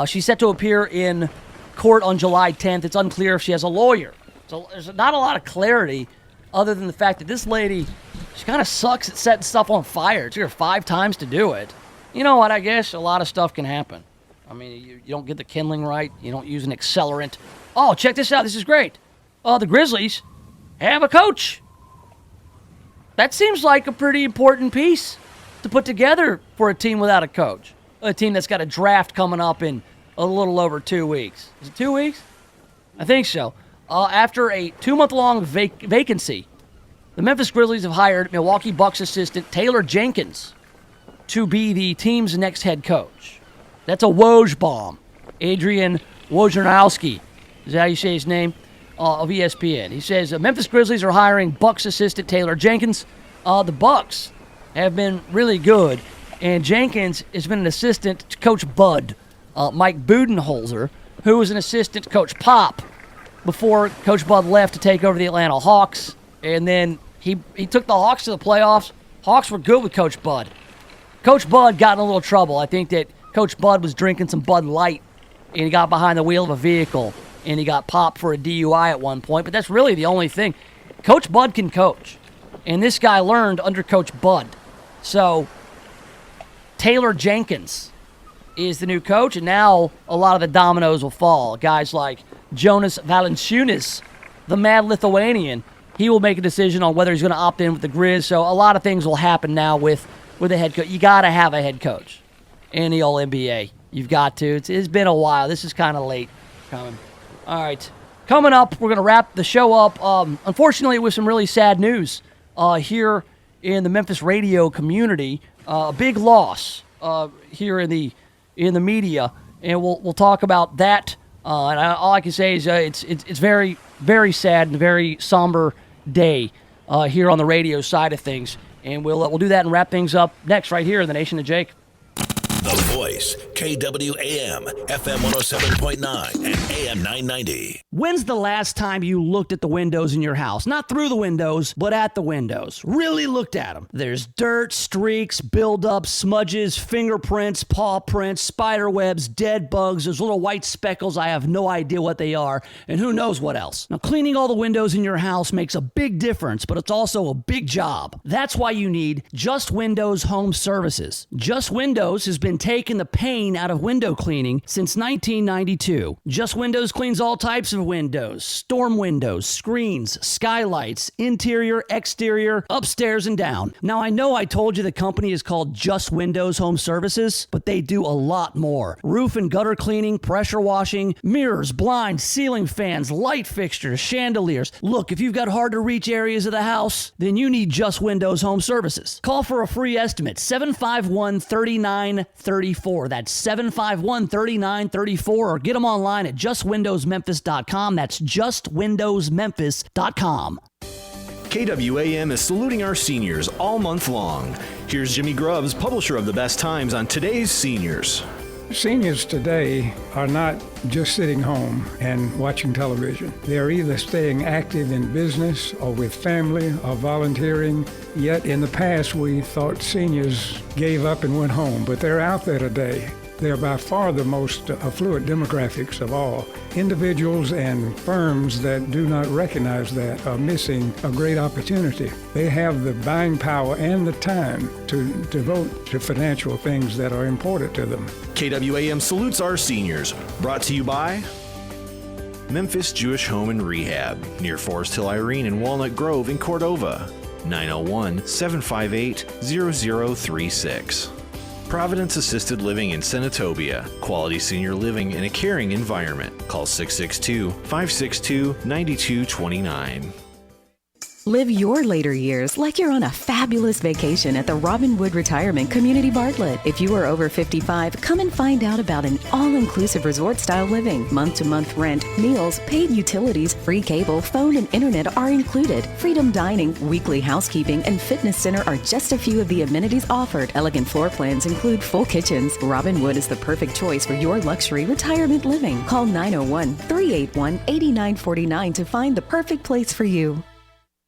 Speaker 3: She's set to appear in court on July 10th. It's unclear if she has a lawyer. So there's not a lot of clarity other than the fact that this lady, she kind of sucks at setting stuff on fire. It took her 5 times to do it. You know what? I guess a lot of stuff can happen. I mean, you don't get the kindling right. You don't use an accelerant. Oh, check this out. This is great. The Grizzlies have a coach. That seems like a pretty important piece to put together for a team without a coach. A team that's got a draft coming up in a little over 2 weeks. Is it 2 weeks? I think so. After a 2-month-long vacancy, the Memphis Grizzlies have hired Milwaukee Bucks assistant Taylor Jenkins to be the team's next head coach. That's a Woj bomb. Adrian Wojnarowski is how you say his name, of ESPN. He says, Memphis Grizzlies are hiring Bucks assistant Taylor Jenkins. The Bucks have been really good, and Jenkins has been an assistant to Coach Bud, Mike Budenholzer, who was an assistant to Coach Pop before Coach Bud left to take over the Atlanta Hawks, and then he took the Hawks to the playoffs. Hawks were good with Coach Bud. Coach Bud got in a little trouble. I think that Coach Bud was drinking some Bud Light, and he got behind the wheel of a vehicle, and he got popped for a DUI at one point, but that's really the only thing. Coach Bud can coach. And this guy learned under Coach Bud. So Taylor Jenkins is the new coach, and now a lot of the dominoes will fall. Guys like Jonas Valanciunas, the mad Lithuanian, he will make a decision on whether he's going to opt in with the Grizz. So a lot of things will happen now with a head coach. You got to have a head coach in the All-NBA. You've got to. It's been a while. This is kind of late coming. All right. Coming up, we're going to wrap the show up, unfortunately, with some really sad news here in the Memphis radio community. A big loss here in the media, and we'll talk about that. And all I can say is it's very, very sad and a very somber day here on the radio side of things. And we'll do that and wrap things up next right here in the Nation of Jake.
Speaker 2: The Voice, KWAM, FM 107.9 and AM 990.
Speaker 3: When's the last time you looked at the windows in your house? Not through the windows, but at the windows. Really looked at them. There's dirt, streaks, buildup, smudges, fingerprints, paw prints, spider webs, dead bugs. There's little white speckles. I have no idea what they are, and who knows what else. Now, cleaning all the windows in your house makes a big difference, but it's also a big job. That's why you need Just Windows Home Services. Just Windows has been taking the pain out of window cleaning since 1992. Just Windows cleans all types of windows, storm windows, screens, skylights, interior, exterior, upstairs and down. Now, I know I told you the company is called Just Windows Home Services, but they do a lot more. Roof and gutter cleaning, pressure washing, mirrors, blinds, ceiling fans, light fixtures, chandeliers. Look, if you've got hard to reach areas of the house, then you need Just Windows Home Services. Call for a free estimate, 751-3934. That's 751-3934, or get them online at justwindowsmemphis.com. That's justwindowsmemphis.com.
Speaker 8: KWAM is saluting our seniors all month long. Here's Jimmy Grubbs, publisher of The Best Times, on today's seniors.
Speaker 5: Seniors today are not just sitting home and watching television. They're either staying active in business or with family or volunteering. Yet in the past, we thought seniors gave up and went home, but they're out there today. They're by far the most affluent demographics of all. Individuals and firms that do not recognize that are missing a great opportunity. They have the buying power and the time to devote to financial things that are important to them.
Speaker 8: KWAM salutes our seniors. Brought to you by Memphis Jewish Home and Rehab, near Forest Hill Irene and Walnut Grove in Cordova. 901-758-0036. Providence Assisted Living in Senatobia. Quality senior living in a caring environment. Call 662-562-9229.
Speaker 6: Live your later years like you're on a fabulous vacation at the Robin Wood Retirement Community Bartlett. If you are over 55, come and find out about an all-inclusive resort-style living. Month-to-month rent, meals, paid utilities, free cable, phone, and internet are included. Freedom dining, weekly housekeeping, and fitness center are just a few of the amenities offered. Elegant floor plans include full kitchens. Robin Wood is the perfect choice for your luxury retirement living. Call 901-381-8949 to find the perfect place for you.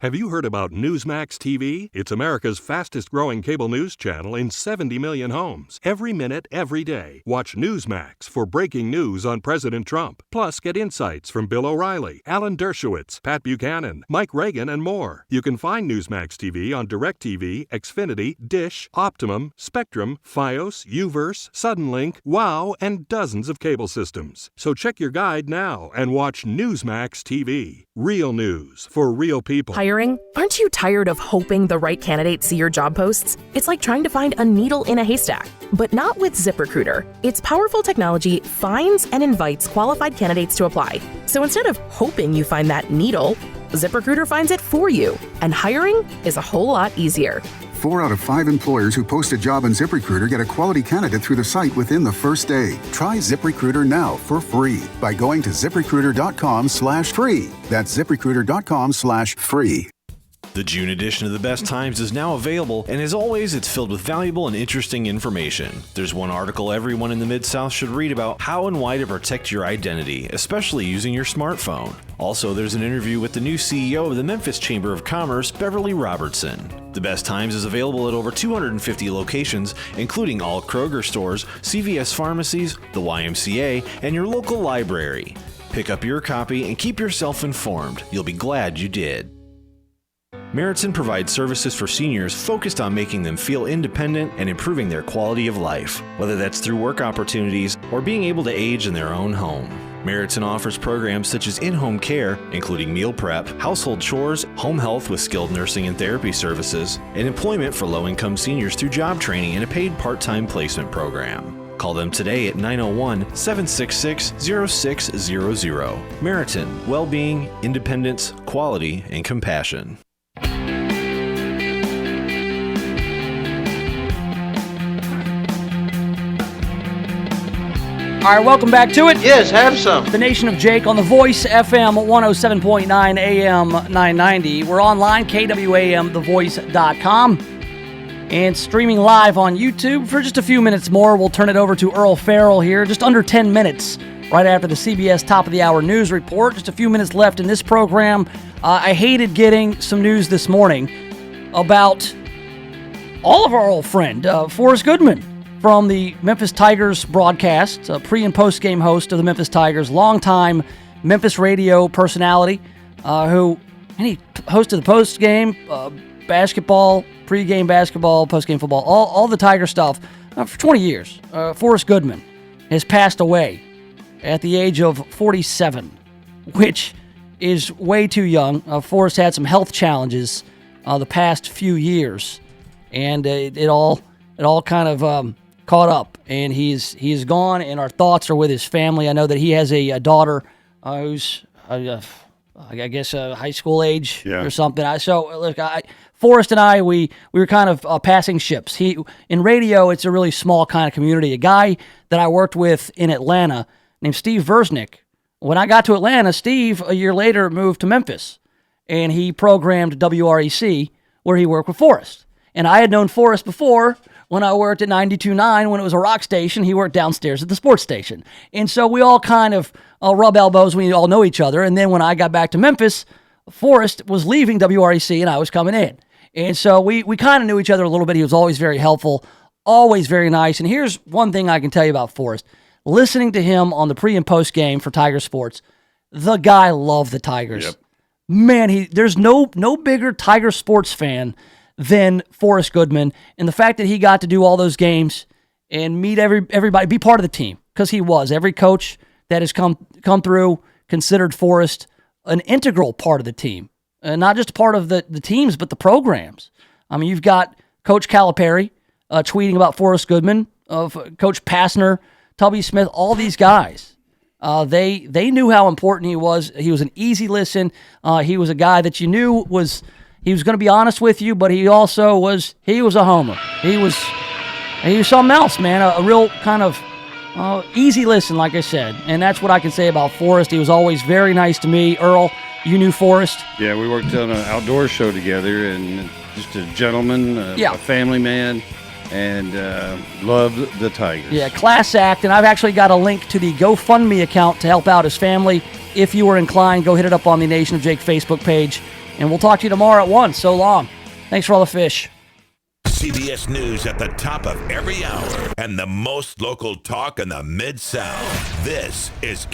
Speaker 12: Have you heard about Newsmax TV? It's America's fastest growing cable news channel in 70 million homes. Every minute, every day, watch Newsmax for breaking news on President Trump. Plus, get insights from Bill O'Reilly, Alan Dershowitz, Pat Buchanan, Mike Reagan, and more. You can find Newsmax TV on DirecTV, Xfinity, Dish, Optimum, Spectrum, Fios, Uverse, Suddenlink, WOW, and dozens of cable systems. So check your guide now and watch Newsmax TV. Real news for real people.
Speaker 13: Hiring? Aren't you tired of hoping the right candidates see your job posts? It's like trying to find a needle in a haystack, but not with ZipRecruiter. Its powerful technology finds and invites qualified candidates to apply. So instead of hoping you find that needle, ZipRecruiter finds it for you, and hiring is a whole lot easier.
Speaker 24: 4 out of 5 employers who post a job on ZipRecruiter get a quality candidate through the site within the first day. Try ZipRecruiter now for free by going to ZipRecruiter.com/free. That's ZipRecruiter.com/free.
Speaker 8: The June edition of The Best Times is now available, and as always, it's filled with valuable and interesting information. There's one article everyone in the Mid-South should read about how and why to protect your identity, especially using your smartphone. Also, there's an interview with the new CEO of the Memphis Chamber of Commerce, Beverly Robertson. The Best Times is available at over 250 locations, including all Kroger stores, CVS pharmacies, the YMCA, and your local library. Pick up your copy and keep yourself informed. You'll be glad you did. Meriton provides services for seniors focused on making them feel independent and improving their quality of life, whether that's through work opportunities or being able to age in their own home. Meriton offers programs such as in-home care, including meal prep, household chores, home health with skilled nursing and therapy services, and employment for low-income seniors through job training and a paid part-time placement program. Call them today at 901-766-0600. Meriton, well-being, independence, quality, and compassion.
Speaker 3: All right, welcome back to it.
Speaker 7: Yes, have some.
Speaker 3: The Nation of Jake on The Voice, FM 107.9 AM 990. We're online, KWAM, and streaming live on YouTube. For just a few minutes more, we'll turn it over to Earl Farrell here, just under 10 minutes, right after the CBS Top of the Hour News Report. Just a few minutes left in this program. I hated getting some news this morning about all of our old friend, Forrest Goodman, from the Memphis Tigers broadcast, pre- and post-game host of the Memphis Tigers, longtime Memphis radio personality, who he hosted the post-game basketball, pre-game basketball, post-game football, all the Tiger stuff for 20 years. Forrest Goodman has passed away at the age of 47, which is way too young. Forrest had some health challenges the past few years, and it all kind of caught up, and he's gone, and our thoughts are with his family. I know that he has a daughter who's, I guess, high school age or something. Forrest and I, we were kind of passing ships. In radio, it's a really small kind of community. A guy that I worked with in Atlanta named Steve Versnick. When I got to Atlanta, Steve, a year later, moved to Memphis, and he programmed WREC, where he worked with Forrest. And I had known Forrest before. When I worked at 92.9, when it was a rock station, he worked downstairs at the sports station. And so we all kind of rub elbows. We all know each other. And then when I got back to Memphis, Forrest was leaving WREC and I was coming in. And so we kind of knew each other a little bit. He was always very helpful, always very nice. And here's one thing I can tell you about Forrest. Listening to him on the pre- and post-game for Tiger Sports, the guy loved the Tigers.
Speaker 1: Yep.
Speaker 3: Man, there's no bigger Tiger sports fan than Forrest Goodman, and the fact that he got to do all those games and meet everybody, be part of the team, because he was. Every coach that has come through considered Forrest an integral part of the team, not just part of the teams, but the programs. I mean, you've got Coach Calipari tweeting about Forrest Goodman, Coach Passner, Tubby Smith, all these guys. They knew how important he was. He was an easy listen. He was a guy that you knew was... He was going to be honest with you, but he also was a homer. He was something else, man, a real kind of easy listen, like I said. And that's what I can say about Forrest. He was always very nice to me. Earl, you knew Forrest?
Speaker 1: Yeah, we worked on an outdoor show together, and just a gentleman, a family man, and loved the Tigers.
Speaker 3: Yeah, class act, and I've actually got a link to the GoFundMe account to help out his family. If you were inclined, go hit it up on the Nation of Jake Facebook page. And we'll talk to you tomorrow at 1. So long. Thanks for all the fish.
Speaker 2: CBS News at the top of every hour and the most local talk in the Mid-South. This is